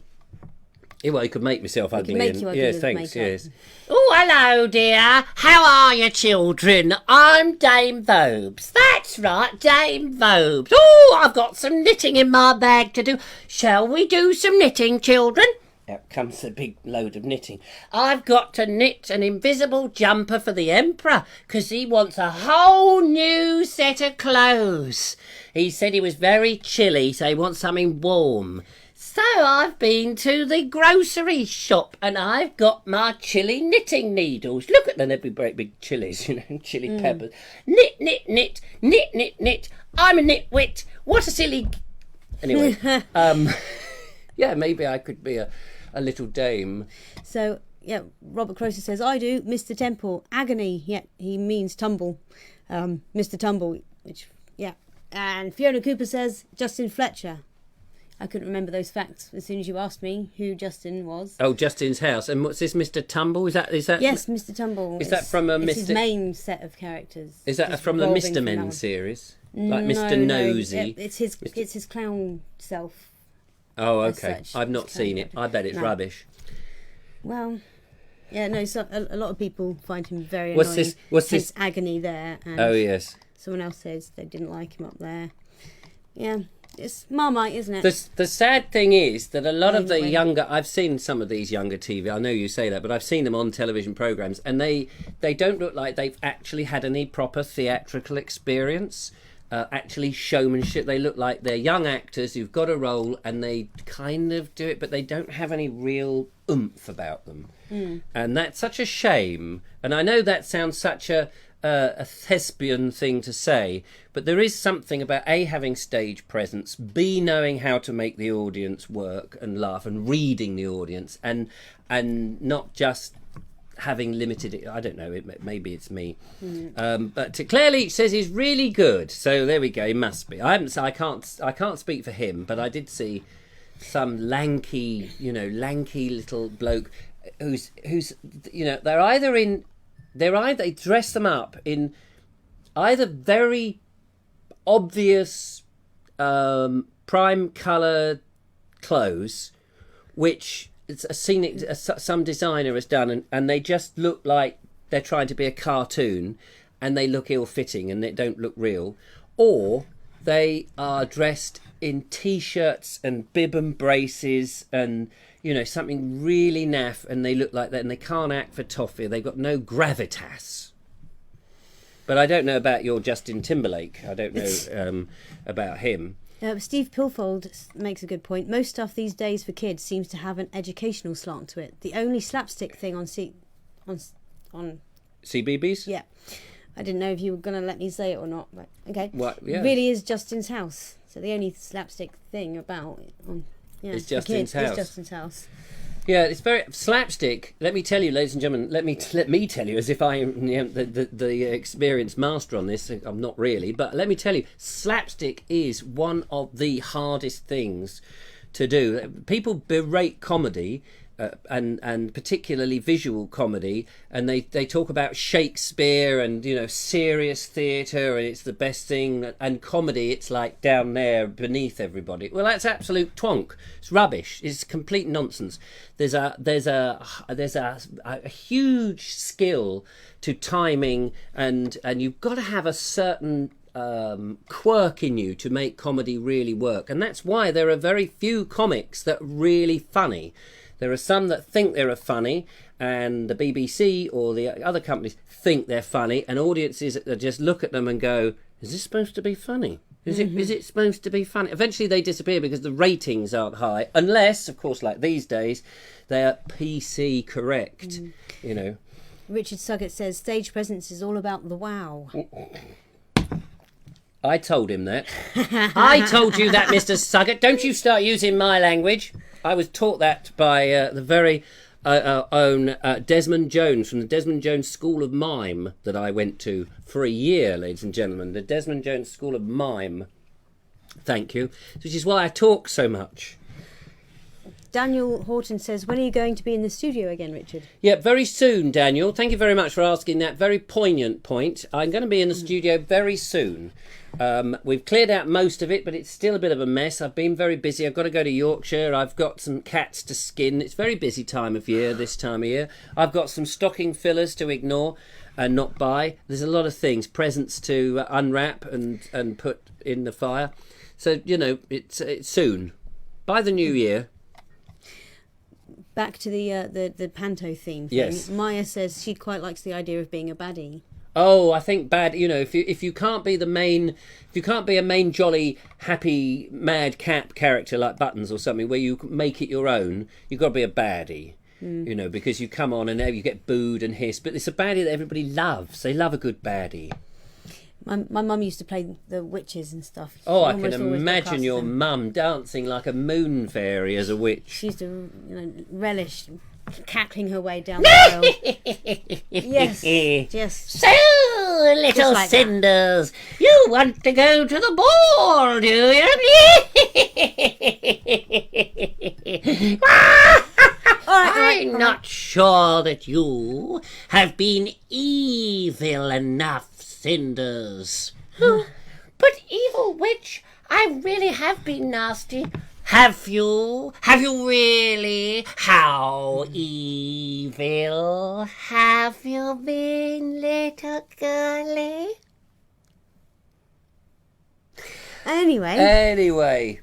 Yeah, well, you could make myself ugly. Yes, thanks, yes. Oh, hello, dear. How are you, children? I'm Dame Vobes. That's right, Dame Vobes. Oh, I've got some knitting in my bag to do. Shall we do some knitting, children? Out comes a big load of knitting. I've got to knit an invisible jumper for the Emperor, 'cause he wants a whole new set of clothes. He said he was very chilly, so he wants something warm. So I've been to the grocery shop and I've got my chili knitting needles. Look at them, they'd be great big chilies, chili peppers. Knit, knit, knit, knit, knit, knit. I'm a nitwit. What a silly... Anyway, yeah, maybe I could be a little dame. So, yeah, Robert Croser says, I do, Mr. Temple, agony. Yeah, he means tumble. Mr. Tumble, which, yeah. And Fiona Cooper says, Justin Fletcher. I couldn't remember those facts as soon as you asked me who Justin was. Oh, Justin's house. And what's this, Mr. Tumble? Is that? Yes, Mr. Tumble. Is that from a It's Mr. his main set of characters. Is that from the Mr. Men series? Like Mr. No, Nosy? it's his clown self. Oh, okay. Such, I've not seen it. I bet it's rubbish. Well, yeah, no. So a lot of people find him very annoying. What's this? Agony there. And Oh yes. Someone else says they didn't like him up there. Yeah. It's Marmite, isn't it? The sad thing is that a lot of the younger... I've seen some of these younger TV... I know you say that, but I've seen them on television programmes, and they don't look like they've actually had any proper theatrical experience, actually showmanship. They look like they're young actors who've got a role, and they kind of do it, but they don't have any real oomph about them. And that's such a shame. And I know that sounds such a thespian thing to say, but there is something about A, having stage presence, B, knowing how to make the audience work and laugh, and reading the audience, and not just having limited... I don't know, maybe it's me. But clearly it says he's really good, so there we go, he must be. I can't speak for him, but I did see some lanky little bloke who's they dress them up in either very obvious prime colour clothes, which a scenic some designer has done, and they just look like they're trying to be a cartoon, and they look ill-fitting and they don't look real, or they are dressed in T-shirts and bib and braces and something really naff, and they look like that, and they can't act for toffee. They've got no gravitas. But I don't know about your Justin Timberlake. I don't know about him. Steve Pilfold makes a good point. Most stuff these days for kids seems to have an educational slant to it. The only slapstick thing on CBeebies? Yeah. I didn't know if you were going to let me say it or not, but okay. What? Yeah. Really is Justin's house. So the only slapstick thing about It's Justin's house. Is Justin's house. Yeah, it's very slapstick. Let me tell you, ladies and gentlemen. Let me tell you, as if I am the experienced master on this. I'm not really, but let me tell you, slapstick is one of the hardest things to do. People berate comedy. And particularly visual comedy, and they talk about Shakespeare and serious theatre, and it's the best thing, and comedy it's like down there beneath everybody. Well, that's absolute twonk. It's rubbish. It's complete nonsense. There's a huge skill to timing, and you've got to have a certain quirk in you to make comedy really work, and that's why there are very few comics that are really funny. There are some that think they're funny, and the BBC or the other companies think they're funny, and audiences just look at them and go, is this supposed to be funny? Is it supposed to be funny? Eventually they disappear because the ratings aren't high, unless, of course, like these days, they're PC correct, Richard Suggett says, stage presence is all about the wow. I told him that. I told you that, Mr. Suggett. Don't you start using my language. I was taught that by the very own Desmond Jones from the Desmond Jones School of Mime that I went to for a year, ladies and gentlemen. The Desmond Jones School of Mime. Thank you. Which is why I talk so much. Daniel Horton says, when are you going to be in the studio again, Richard? Yeah, very soon, Daniel. Thank you very much for asking that very poignant point. I'm going to be in the studio very soon. We've cleared out most of it, but it's still a bit of a mess. I've been very busy. I've got to go to Yorkshire. I've got some cats to skin. It's a very busy time of year, this time of year. I've got some stocking fillers to ignore and not buy. There's a lot of things, presents to unwrap and put in the fire. So, it's soon. By the new year. Back to the panto theme thing. Yes. Maya says she quite likes the idea of being a baddie. Oh, I think if you can't be a main jolly happy mad cap character like Buttons or something where you make it your own, you've got to be a baddie. Because you come on and you get booed and hissed, but it's a baddie that everybody loves. They love a good baddie. My mum used to play the witches and stuff. Oh, I can imagine your mum dancing like a moon fairy as a witch. She used to relish cackling her way down the aisle. Yes, just so little like cinders, that. You want to go to the ball, do you? I'm not sure that you have been evil enough, Cinders. But evil witch, I really have been nasty. Have you? Have you really? How evil have you been, little girlie? Anyway.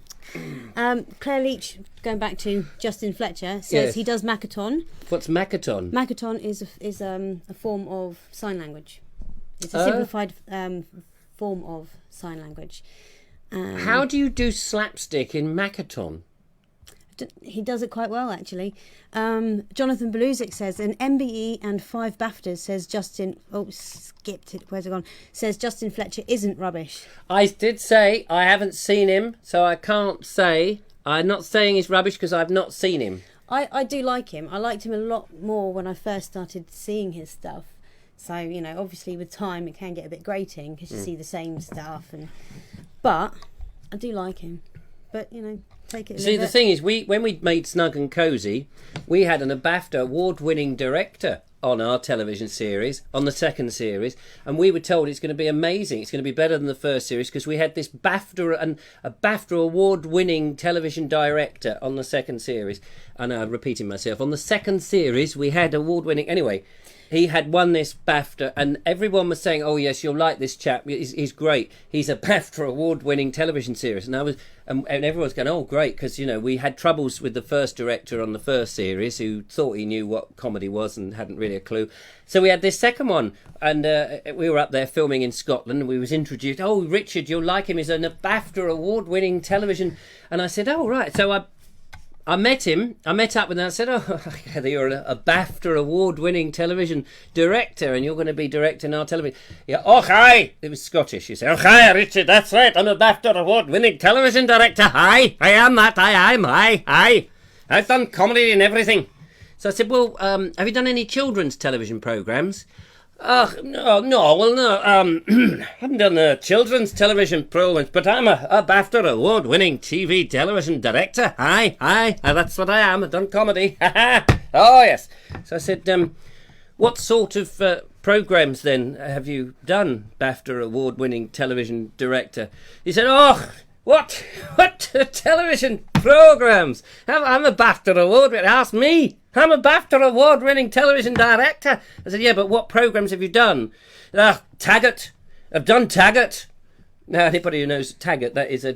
Claire Leach, going back to Justin Fletcher, says Yes. he does Makaton. What's Makaton? Makaton is a form of sign language. It's a simplified form of sign language. How do you do slapstick in Makaton? He does it quite well, actually. Jonathan Beluzic says an MBE and 5 BAFTAs. Says Justin. Oh, skipped it. Where's it gone? Says Justin Fletcher isn't rubbish. I did say I haven't seen him, so I can't say. I'm not saying he's rubbish because I've not seen him. I do like him. I liked him a lot more when I first started seeing his stuff. So, obviously with time it can get a bit grating because you see the same stuff. But I do like him. But, take it. See, the thing is, when we made Snug and Cozy, we had an BAFTA award-winning director on our television series, on the second series, and we were told it's going to be amazing. It's going to be better than the first series because we had this BAFTA and a BAFTA award-winning television director on the second series. And I'm repeating myself. On the second series, we had award-winning. Anyway, he had won this BAFTA, and everyone was saying, "Oh yes, you'll like this chap. He's great. He's a BAFTA award-winning television series." And and everyone's going, "Oh great," because we had troubles with the first director on the first series, who thought he knew what comedy was and hadn't really a clue. So we had this second one, and we were up there filming in Scotland, and we was introduced. "Oh, Richard, you'll like him. He's a BAFTA award-winning television." And I said, "Oh right." So I met him. I met up with him and I said, "Oh, you're a BAFTA award-winning television director and you're going to be directing our television." Yeah, "Oh, hi." It was Scottish. He said, "Oh, hi, Richard. That's right. I'm a BAFTA award-winning television director. Hi. I am that. I am. Hi. I've done comedy and everything." So I said, "Well, have you done any children's television programmes?" "Oh, no. I haven't done children's television programs, but I'm a BAFTA award-winning TV television director. Aye, that's what I am. I've done comedy. Oh, yes." So I said, "What sort of programs then have you done, BAFTA award-winning television director?" He said, "Oh, what television programs? I'm a BAFTA award-winning. Ask me. I'm a BAFTA award-winning television director." I said, "Yeah, but what programmes have you done?" "Taggart. I've done Taggart." Now, anybody who knows Taggart, that is a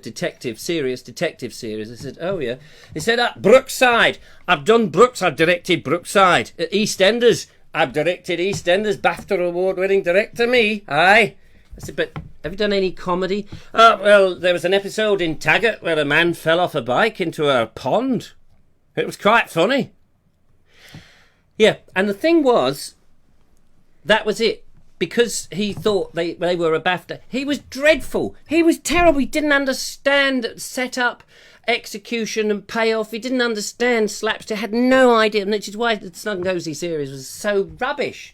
serious detective series. I said, "Oh, yeah." He said, "Brookside. I've done Brooks. I've directed Brookside. EastEnders. I've directed EastEnders. BAFTA award-winning director, me. Aye." I said, "But have you done any comedy?" "Well, there was an episode in Taggart where a man fell off a bike into a pond. It was quite funny." Yeah, and the thing was, that was it. Because he thought they were a BAFTA, he was dreadful. He was terrible. He didn't understand setup, execution and payoff. He didn't understand slapstick. Had no idea, which is why the Snug and Cozy series was so rubbish.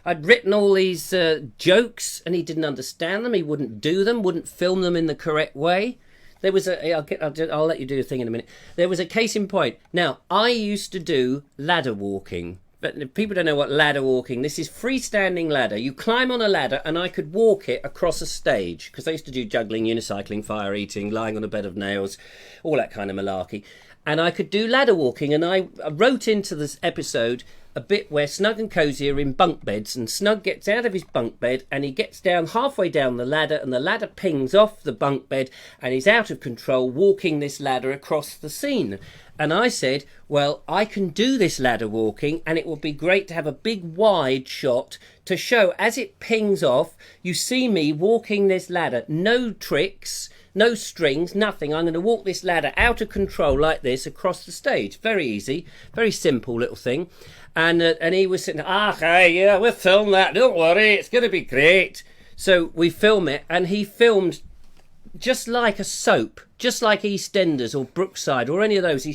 I'd written all these jokes and he didn't understand them. He wouldn't do them, wouldn't film them in the correct way. There was I'll let you do a thing in a minute. There was a case in point. Now, I used to do ladder walking. But if people don't know what ladder walking, this is freestanding ladder. You climb on a ladder and I could walk it across a stage. Because I used to do juggling, unicycling, fire eating, lying on a bed of nails, all that kind of malarkey. And I could do ladder walking, and I wrote into this episode a bit where Snug and Cozy are in bunk beds, and Snug gets out of his bunk bed and he gets down halfway down the ladder, and the ladder pings off the bunk bed and he's out of control walking this ladder across the scene. And I said, well, I can do this ladder walking, and it would be great to have a big wide shot to show as it pings off, you see me walking this ladder, no tricks, no strings, nothing. I'm going to walk this ladder out of control like this across the stage. Very easy, very simple little thing. And he was sitting, yeah, we'll film that. Don't worry, it's going to be great. So we film it, and he filmed just like a soap, just like EastEnders or Brookside or any of those. He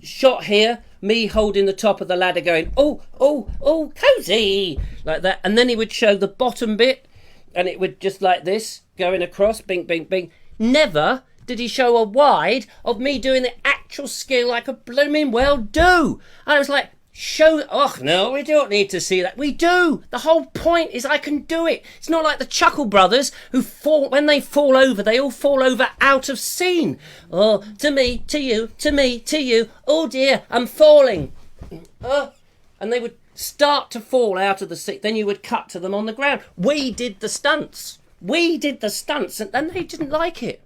shot here, me holding the top of the ladder going, oh, Cozy, like that. And then he would show the bottom bit, and it would just like this, going across, bing, bing, bing. Never did he show a wide of me doing the actual skill like a blooming well do. I was like, no, we don't need to see that. We do. The whole point is I can do it. It's not like the Chuckle Brothers who fall, when they fall over, they all fall over out of scene. Oh, to me, to you, to me, to you. Oh dear, I'm falling. And they would start to fall out of the seat. Then you would cut to them on the ground. We did the stunts. And they didn't like it.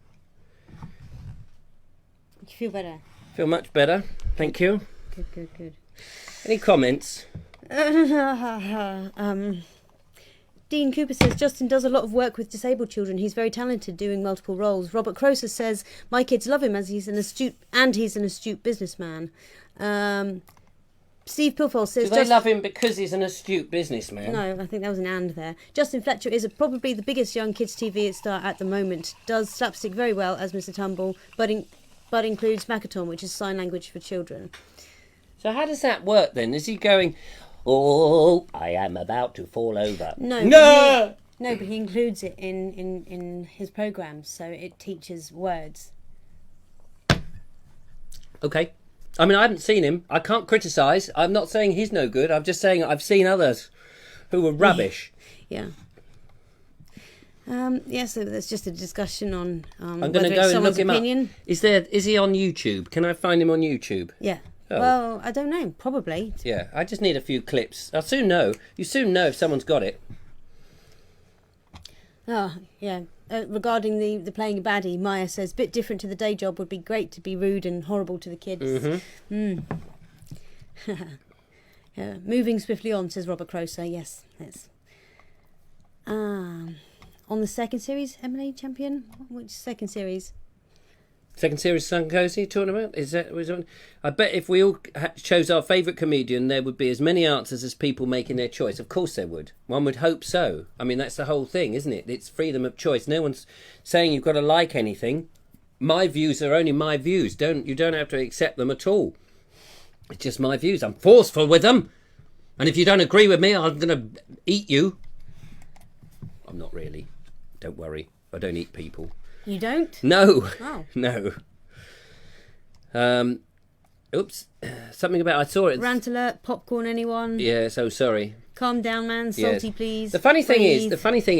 You feel better? Feel much better. Thank you. Good. Any comments? Dean Cooper says, Justin does a lot of work with disabled children. He's very talented doing multiple roles. Robert Croser says, my kids love him as he's an astute businessman. Steve Pilfold says... Do they love him because he's an astute businessman? No, I think that was an and there. Justin Fletcher is probably the biggest young kids TV star at the moment. Does slapstick very well as Mr. Tumble, but includes Makaton, which is sign language for children. So how does that work then? Is he going, oh, I am about to fall over? No! But he includes it in his programmes, so it teaches words. Okay. I mean, I haven't seen him. I can't criticise. I'm not saying he's no good. I'm just saying I've seen others who were rubbish. Yeah. So there's just a discussion on I'm going to go and look him up. Is he on YouTube? Can I find him on YouTube? Yeah. Oh. Well, I don't know. Probably. Yeah, I just need a few clips. I'll soon know. You soon know if someone's got it. Oh, yeah. Regarding the playing a baddie, Maya says, bit different to the day job, would be great to be rude and horrible to the kids. Mm-hmm. Yeah. Moving swiftly on, says Robert Croser. Yes. On the second series, Emily champion? Which second series? Second series Sun Cozy talking about? I bet if we all chose our favourite comedian, there would be as many answers as people making their choice. Of course there would. One would hope so. I mean, that's the whole thing, isn't it? It's freedom of choice. No one's saying you've got to like anything. My views are only my views. You don't have to accept them at all. It's just my views. I'm forceful with them. And if you don't agree with me, I'm going to eat you. I'm not really. Don't worry. I don't eat people. You don't? No. Oh. No. Oops. Something about I saw it. Rant alert, popcorn anyone? Yeah, so sorry. Calm down, man. Salty, please. The funny thing Breathe.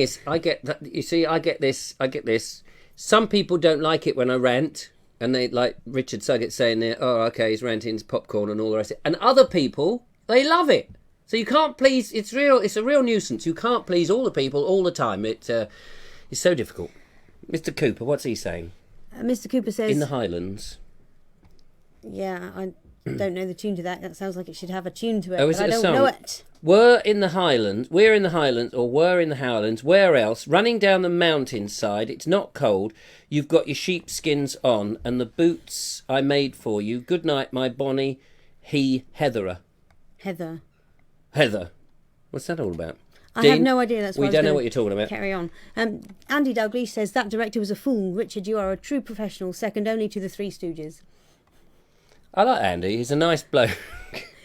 is, I get that. You see, I get this. Some people don't like it when I rant, and they like Richard Suggett saying there, "Oh, okay, he's ranting, it's popcorn and all the rest of it." And other people, they love it. So you can't please. It's a real nuisance. You can't please all the people all the time. It's so difficult. Mr. Cooper, what's he saying? Mr. Cooper says... In the Highlands. Yeah, I don't know the tune to that. That sounds like it should have a tune to it, Oh, is but it I a don't song? know it. We're in the Highlands, were in the Highlands, where else? Running down the mountainside, it's not cold, you've got your sheepskins on, and the boots I made for you. Good night, my bonny, Heather. Heather. What's that all about? I Dean? have no idea. That's why We I was don't know gonna what you're talking about. Carry on. Andy Dalglish says, that director was a fool. Richard, you are a true professional, second only to the Three Stooges. I like Andy, he's a nice bloke.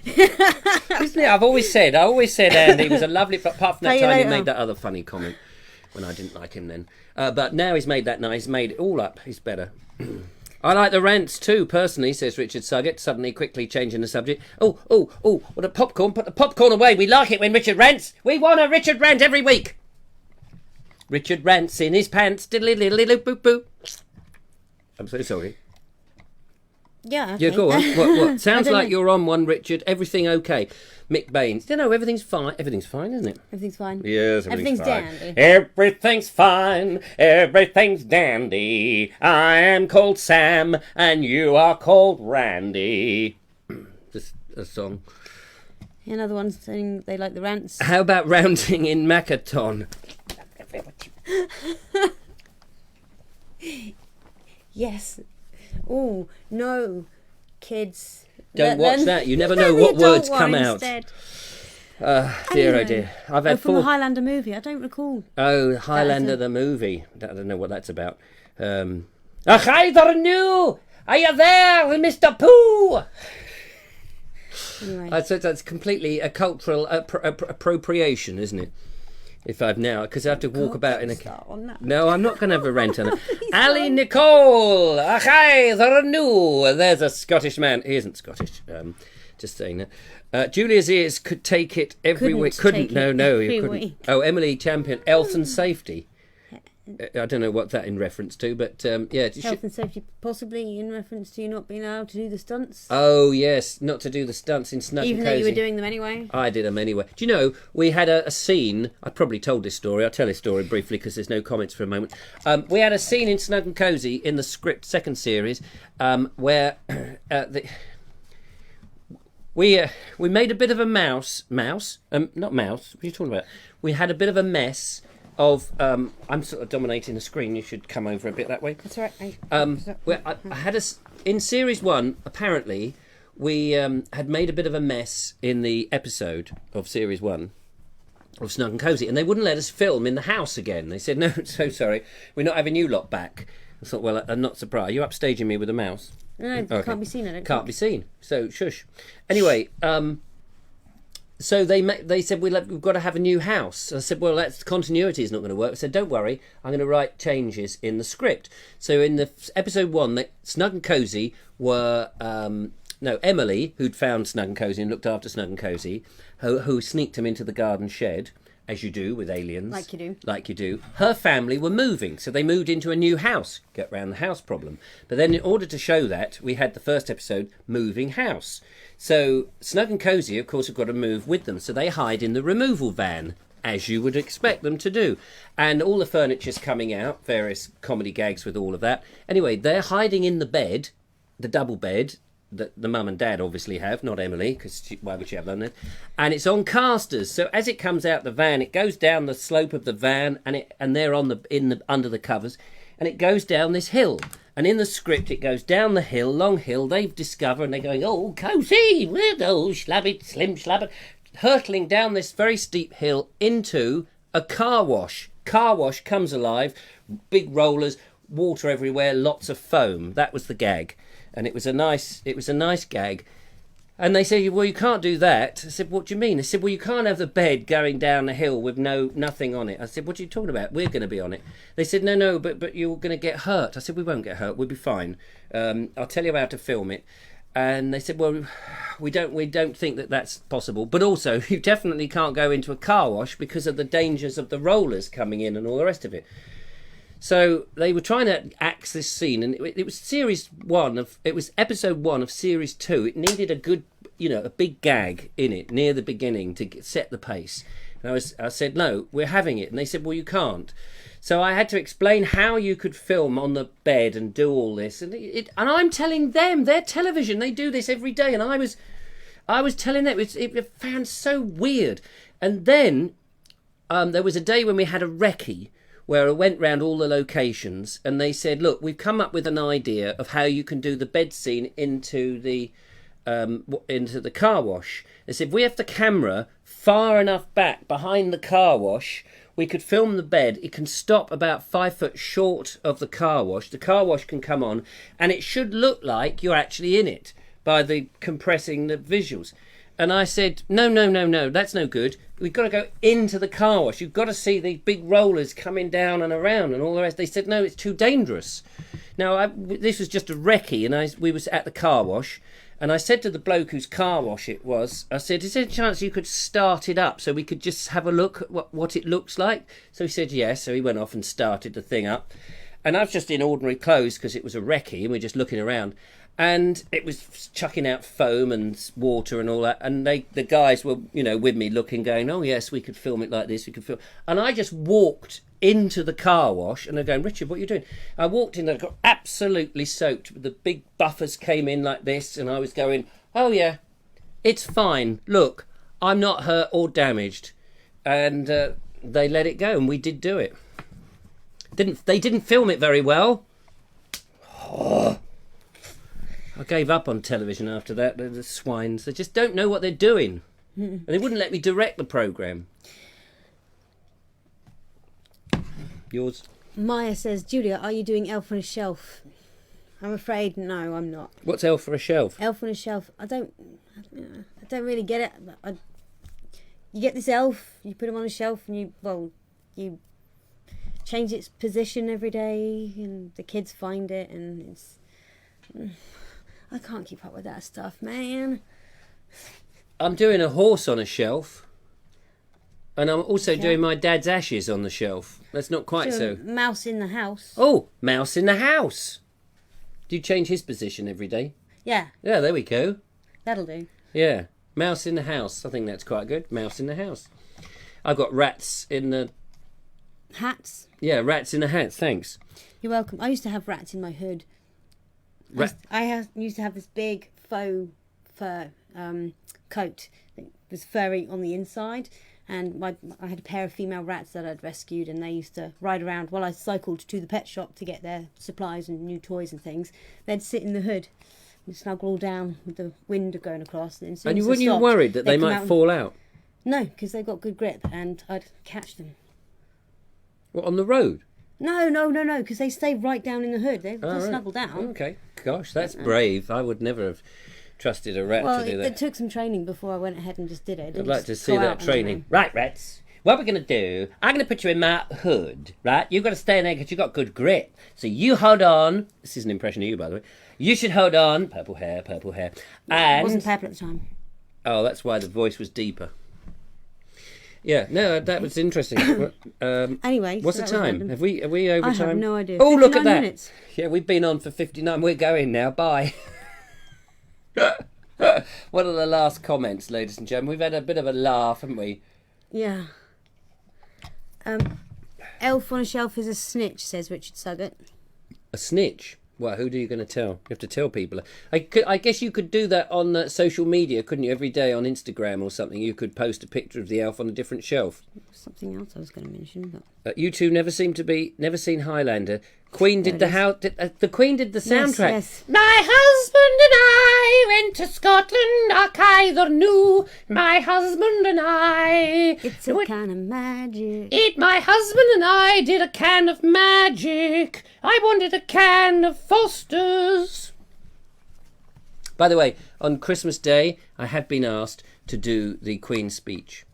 Isn't it? I've always said Andy was a lovely... Apart from that time he made that other funny comment when I didn't like him then. But now he's made that nice, he's made it all up. He's better. I like the rants too, personally, says Richard Suggett, suddenly quickly changing the subject. Oh, what a popcorn. Put the popcorn away. We like it when Richard rants. We want a Richard rant every week. Richard rants in his pants. Diddly-diddly-boo-boo. I'm so sorry. Yeah, okay. Yeah, go on. What? Sounds like know. you're on one, Richard. Everything okay? Mick Baines. You know, everything's fine. Everything's fine, isn't it? Everything's fine. Yes, Everything's fine. dandy. Everything's fine. Everything's dandy. I am called Sam, and you are called Randy. Just a song. Another one saying they like the rants. How about rounding in Macaton? Yes. Oh, no. Kids. Don't watch that. You never know what words come out. Instead. Dear, oh dear. I've had from the four... Highlander movie. I don't recall. Oh, Highlander the movie. I don't know what that's about. Hi there, new. Are you there, Mr. Pooh? Anyway. So that's completely a cultural appropriation, isn't it? If I've now, because I have to walk about in a... No, I'm not going to have a rant on it. Ali Nicole! Hi there, new. There's a Scottish man. He isn't Scottish. Just saying that. Julia's ears could take it every week. Couldn't. No, he couldn't. Week. Oh, Emily Champion. Health and safety. I don't know what that in reference to, but yeah. Health and safety, possibly in reference to you not being allowed to do the stunts. Oh yes, not to do the stunts in Snug Even and though Cozy. you were doing them anyway. I did them anyway. Do you know, we had a scene, I probably told this story, I'll tell this story briefly because there's no comments for a moment. We had a scene in Snug and Cozy in the script second series where we made a bit of a not mouse, what are you talking about? We had a bit of a mess of I'm sort of dominating the screen, you should come over a bit that way. That's right. I had in series 1 apparently we had made a bit of a mess in the episode of series 1 of Snug and Cozy, and they wouldn't let us film in the house again. They said, no, so sorry, we're not having you lot back. I thought, well, I'm not surprised. Are you upstaging me with a mouse? No, Okay. can't be seen, I don't Can't think. be seen, so shush. Anyway, so they said, we've got to have a new house. I said, well, that's continuity is not going to work. I said, don't worry, I'm going to write changes in the script. So in the episode 1, Snug and Cozy were... Emily, who'd found Snug and Cozy and looked after Snug and Cozy, who sneaked him into the garden shed, as you do with aliens. Like you do. Like you do. Her family were moving, so they moved into a new house. Get round the house problem. But then in order to show that, we had the first episode, Moving House. So Snug and Cozy, of course, have got to move with them. So they hide in the removal van, as you would expect them to do. And all the furniture's coming out, various comedy gags with all of that. Anyway, they're hiding in the bed, the double bed, that the mum and dad obviously have, not Emily, because why would she have done that? And it's on casters. So as it comes out the van, it goes down the slope of the van, and they're under the covers, and it goes down this hill. And in the script, it goes down the hill, long hill. They've discovered, and they're going, "Oh, Cozy, we'll go slabbit, slim slabbit," hurtling down this very steep hill into a car wash. Car wash comes alive, big rollers, water everywhere, lots of foam. That was the gag. And it was a nice gag. And they said, "Well, you can't do that." I said, "What do you mean?" They said, "Well, you can't have the bed going down the hill with nothing on it." I said, "What are you talking about? We're going to be on it." They said, No, but you're going to get hurt." I said, "We won't get hurt. We'll be fine. I'll tell you how to film it." And they said, "Well, we don't think that that's possible. But also, you definitely can't go into a car wash because of the dangers of the rollers coming in and all the rest of it." So they were trying to axe this scene, and it was episode 1 of series 2. It needed a good, a big gag in it near the beginning to set the pace. And I said, "No, we're having it." And they said, "Well, you can't." So I had to explain how you could film on the bed and do all this, and I'm telling them, they're television, they do this every day, and I was telling them it found so weird. And then there was a day when we had a recce, where I went round all the locations, and they said, "Look, we've come up with an idea of how you can do the bed scene into the car wash." They said, "If we have the camera far enough back behind the car wash, we could film the bed. It can stop about 5 foot short of the car wash. The car wash can come on, and it should look like you're actually in it by the compressing the visuals." And I said, no, that's no good. We've got to go into the car wash. You've got to see the big rollers coming down and around and all the rest. They said, "No, it's too dangerous." Now, this was just a recce, and we was at the car wash, and I said to the bloke whose car wash it was, I said, "Is there a chance you could start it up so we could just have a look at what it looks like?" So he said yes, so he went off and started the thing up. And I was just in ordinary clothes because it was a recce, and we're just looking around. And it was chucking out foam and water and all that. And the guys were, with me looking, going, "Oh, yes, we could film it like this. We could film." And I just walked into the car wash, and they're going, "Richard, what are you doing?" I walked in there, got absolutely soaked. The big buffers came in like this, and I was going, "Oh, yeah, it's fine. Look, I'm not hurt or damaged." And they let it go, and we did do it. They didn't film it very well. I gave up on television after that. The swines, they just don't know what they're doing. And they wouldn't let me direct the programme. Yours? Maya says, "Julia, are you doing Elf on a Shelf?" I'm afraid no, I'm not. What's Elf for a Shelf? Elf on a Shelf. I don't really get it. You get this elf, you put him on a shelf, and you change its position every day, and the kids find it, and it's. I can't keep up with that stuff, man. I'm doing a horse on a shelf, and I'm also doing my dad's ashes on the shelf. That's not quite so. Mouse in the house. Oh, mouse in the house. Do you change his position every day? Yeah. Yeah, there we go. That'll do. Yeah, mouse in the house. I think that's quite good. Mouse in the house. I've got rats in the... Hats? Yeah, rats in the hats, thanks. You're welcome. I used to have rats in my hood. I used to have this big faux fur coat that was furry on the inside, and I had a pair of female rats that I'd rescued, and they used to ride around while I cycled to the pet shop to get their supplies and new toys and things. They'd sit in the hood and snuggle all down with the wind going across. And you weren't you worried that they might fall out? No, because they've got good grip, and I'd catch them. What, on the road? No, because they stay right down in the hood. They snuggle down. Okay, gosh, that's brave. I would never have trusted a rat to do that. It took some training before I went ahead and just did it. I'd like to see that training. Right, rats. What we're going to do, I'm going to put you in my hood, right? You've got to stay in there because you've got good grip. So you hold on. This is an impression of you, by the way. You should hold on. Purple hair. And... It wasn't purple at the time. Oh, that's why the voice was deeper. Yeah, no, that was interesting. Anyway, what's so the that was time? random. Are we over I time? have no idea. Oh, look at 59 that. minutes. Yeah, we've been on for 59. We're going now. Bye. What are the last comments, ladies and gentlemen? We've had a bit of a laugh, haven't we? Yeah. Elf on a shelf is a snitch, says Richard Suggett. A snitch? Well, who are you going to tell? You have to tell people. I guess you could do that on social media, couldn't you? Every day on Instagram or something, you could post a picture of the elf on a different shelf. Something else I was going to mention, but You two never seen Highlander. Queen did the Queen did the soundtrack. Yes. My husband and I went to Scotland, I either knew. My husband and I. It's a kind of magic. My husband and I did a can of magic. I wanted a can of Foster's. By the way, on Christmas Day, I have been asked to do the Queen's speech.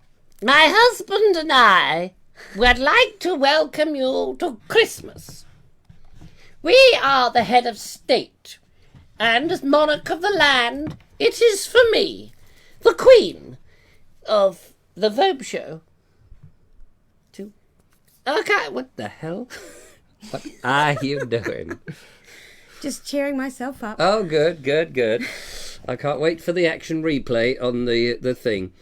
My husband and I would like to welcome you to Christmas. We are the head of state, and as monarch of the land, it is for me, the Queen of the Vobes show. Okay, What the hell? What are you doing? Just cheering myself up. Oh, good. I can't wait for the action replay on the thing.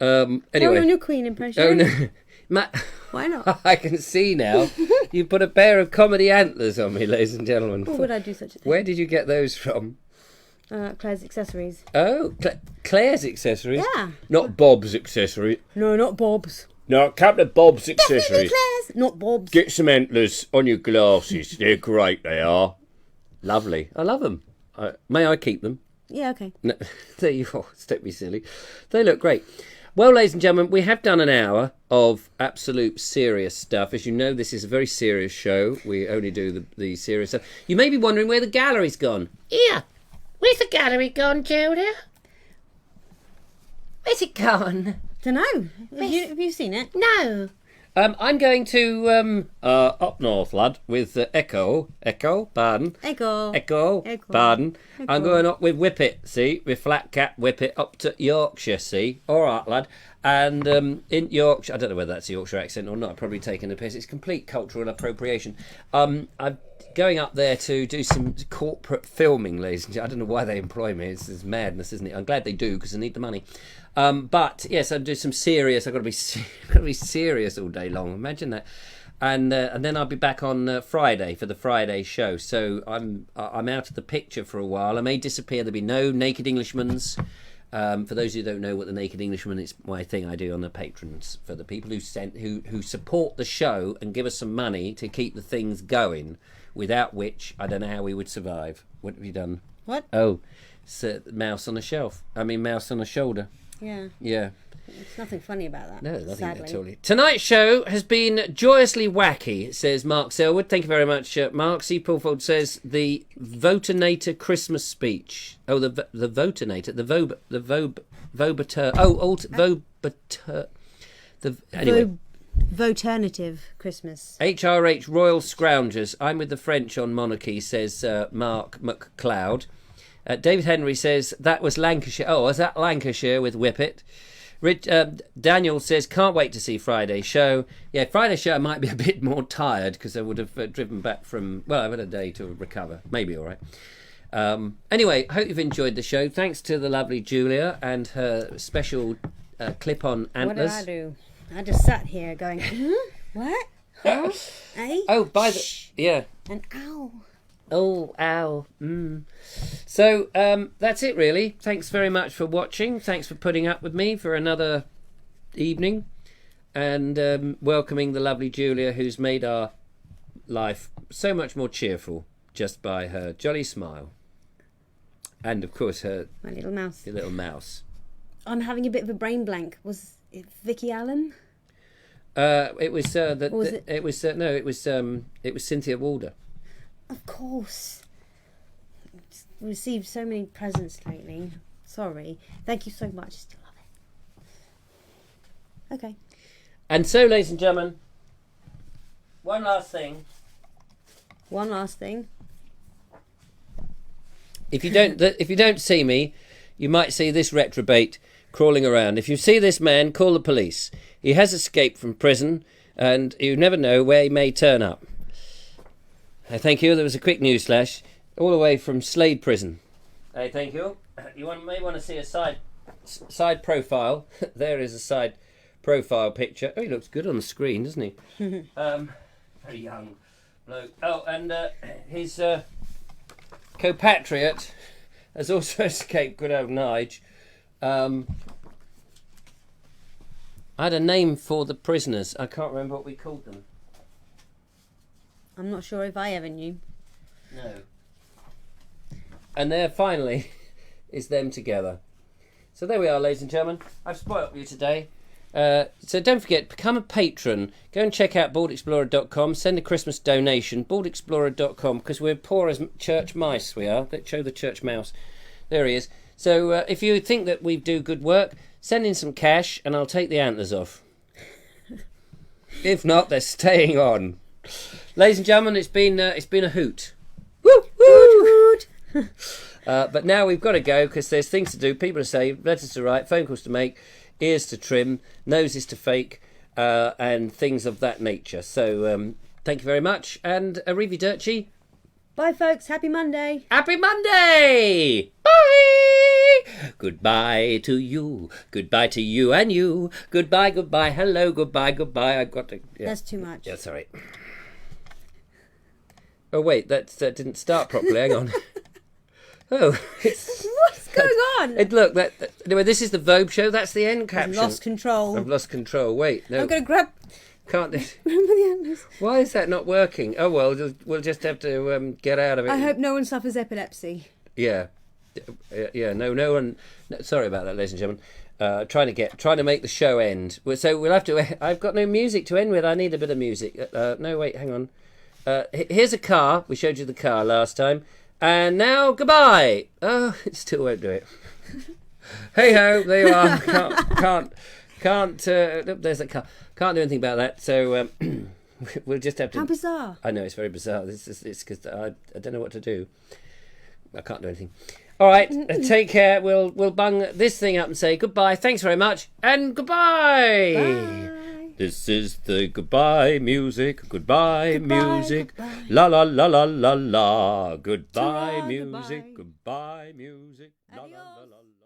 Anyway. Carry on your Queen impression. Oh, no. Why not? I can see now. You put a pair of comedy antlers on me, ladies and gentlemen. Why would I do such a thing? Where did you get those from? Claire's accessories. Oh, Claire's accessories? Yeah. Not Bob's accessories. No, not Bob's. No, come to Bob's Definitely accessories. Claire's, not Bob's. Get some antlers on your glasses. They're great, they are. Lovely. I love them. May I keep them? Yeah, okay. No, there you are. Don't be silly. They look great. Well, ladies and gentlemen, we have done an hour of absolute serious stuff. As you know, this is a very serious show. We only do the serious stuff. You may be wondering where the gallery's gone. yeah. Where's the gallery gone, Julia? Where's it gone? Dunno. Have you seen it? No. I'm going to up north, lad, with Echo, Baden. Echo. Baden. Echo. I'm going up with Whippet, see, with Flat Cap Whippet up to Yorkshire, see. All right, lad. And in Yorkshire, I don't know whether that's a Yorkshire accent or not. I've probably taken the piss. It's complete cultural appropriation. I'm going up there to do some corporate filming, ladies and gentlemen. I don't know why they employ me. It's madness, isn't it? I'm glad they do because I need the money. But yes, I'll do some serious. I've got to be serious all day long. Imagine that. And then I'll be back on Friday for the Friday show. So I'm out of the picture for a while. I may disappear. There'll be no Naked Englishmans. For those who don't know what the Naked Englishman is, my thing I do on the patrons for the people who support the show and give us some money to keep the things going. Without which I don't know how we would survive. What have you done? What? Oh, it's a mouse on a shelf. Mouse on a shoulder. Yeah. Yeah. There's nothing funny about that. No, nothing sadly. at all. Tonight's show has been joyously wacky, says Mark Selwood. Thank you very much, Mark. C. Pulfold says the Votinator Christmas speech. Oh, the Votinator, Vobater. Vobater. Anyway. Voternative Christmas. HRH Royal Scroungers. I'm with the French on monarchy, says Mark McCloud. David Henry says that was Lancashire. Oh, was that Lancashire with Whippet? Daniel says can't wait to see Friday's show. Yeah, Friday's show I might be a bit more tired because I would have driven back from. Well, I've had a day to recover. Maybe all right. Anyway, I hope you've enjoyed the show. Thanks to the lovely Julia and her special clip-on antlers. What did I do? I just sat here going, what? Huh? Eh? Oh, yeah. And ow. Oh, ow. So, that's it, really. Thanks very much for watching. Thanks for putting up with me for another evening. And welcoming the lovely Julia, who's made our life so much more cheerful just by her jolly smile. And, of course, My little mouse. your little mouse. I'm having a bit of a brain blank. Was it Vicky Allen? It was it? it was Cynthia Walder. Of course. Received so many presents lately. Sorry. Thank you so much. Still love it. Okay. And so, ladies and gentlemen, one last thing. One last thing. If you don't see me, you might see this reprobate crawling around. If you see this man, call the police. He has escaped from prison, and you never know where he may turn up. Thank you. There was a quick news flash, all the way from Slade Prison. Thank you. You may want to see a side profile. There is a side profile picture. Oh, he looks good on the screen, doesn't he? Very young bloke. Oh, and his compatriot has also escaped. Good old Nige. I had a name for the prisoners. I can't remember what we called them. I'm not sure if I ever knew. No. And there finally is them together. So there we are, ladies and gentlemen. I've spoilt you today. So don't forget, become a patron. Go and check out boardexplorer.com. Send a Christmas donation. boardexplorer.com, because we're poor as church mice, we are. Let's show the church mouse. There he is. So if you think that we do good work, send in some cash and I'll take the antlers off. If not, they're staying on. Ladies and gentlemen, it's been a hoot. Woot woot! But now we've got to go because there's things to do, people to say, letters to write, phone calls to make, ears to trim, noses to fake, and things of that nature. So thank you very much, and arrivederci. Bye, folks. Happy Monday. Happy Monday! Bye! Goodbye to you. Goodbye to you and you. Goodbye, goodbye. Hello, goodbye, goodbye. I've got to... Yeah. That's too much. Yeah, sorry. Oh, wait, that didn't start properly. Hang on. Oh, What's going on? Look, anyway, this is the Vobes show. That's the end I've caption. lost control. I've lost control. Wait, no. I'm going to grab... Can't. Remember the antlers? Why is that not working? Oh, well, we'll just have to get out of it. I hope no one suffers epilepsy. Yeah. Yeah, no one... No, sorry about that, ladies and gentlemen. Trying to make the show end. So we'll have to... I've got no music to end with. I need a bit of music. No, wait, hang on. Here's a car. We showed you the car last time. And now, goodbye. Oh, it still won't do it. Hey ho, there you are. Can't. There's that car. Can't do anything about that. So we'll just have to. How bizarre! I know, it's very bizarre. It's because I don't know what to do. I can't do anything. All right, take care. We'll bung this thing up and say goodbye. Thanks very much, and goodbye. Bye. This is the goodbye music. Goodbye, music. Goodbye. La la la la la la. Goodbye Ta-ra, music. goodbye. Goodbye music. La la la la la.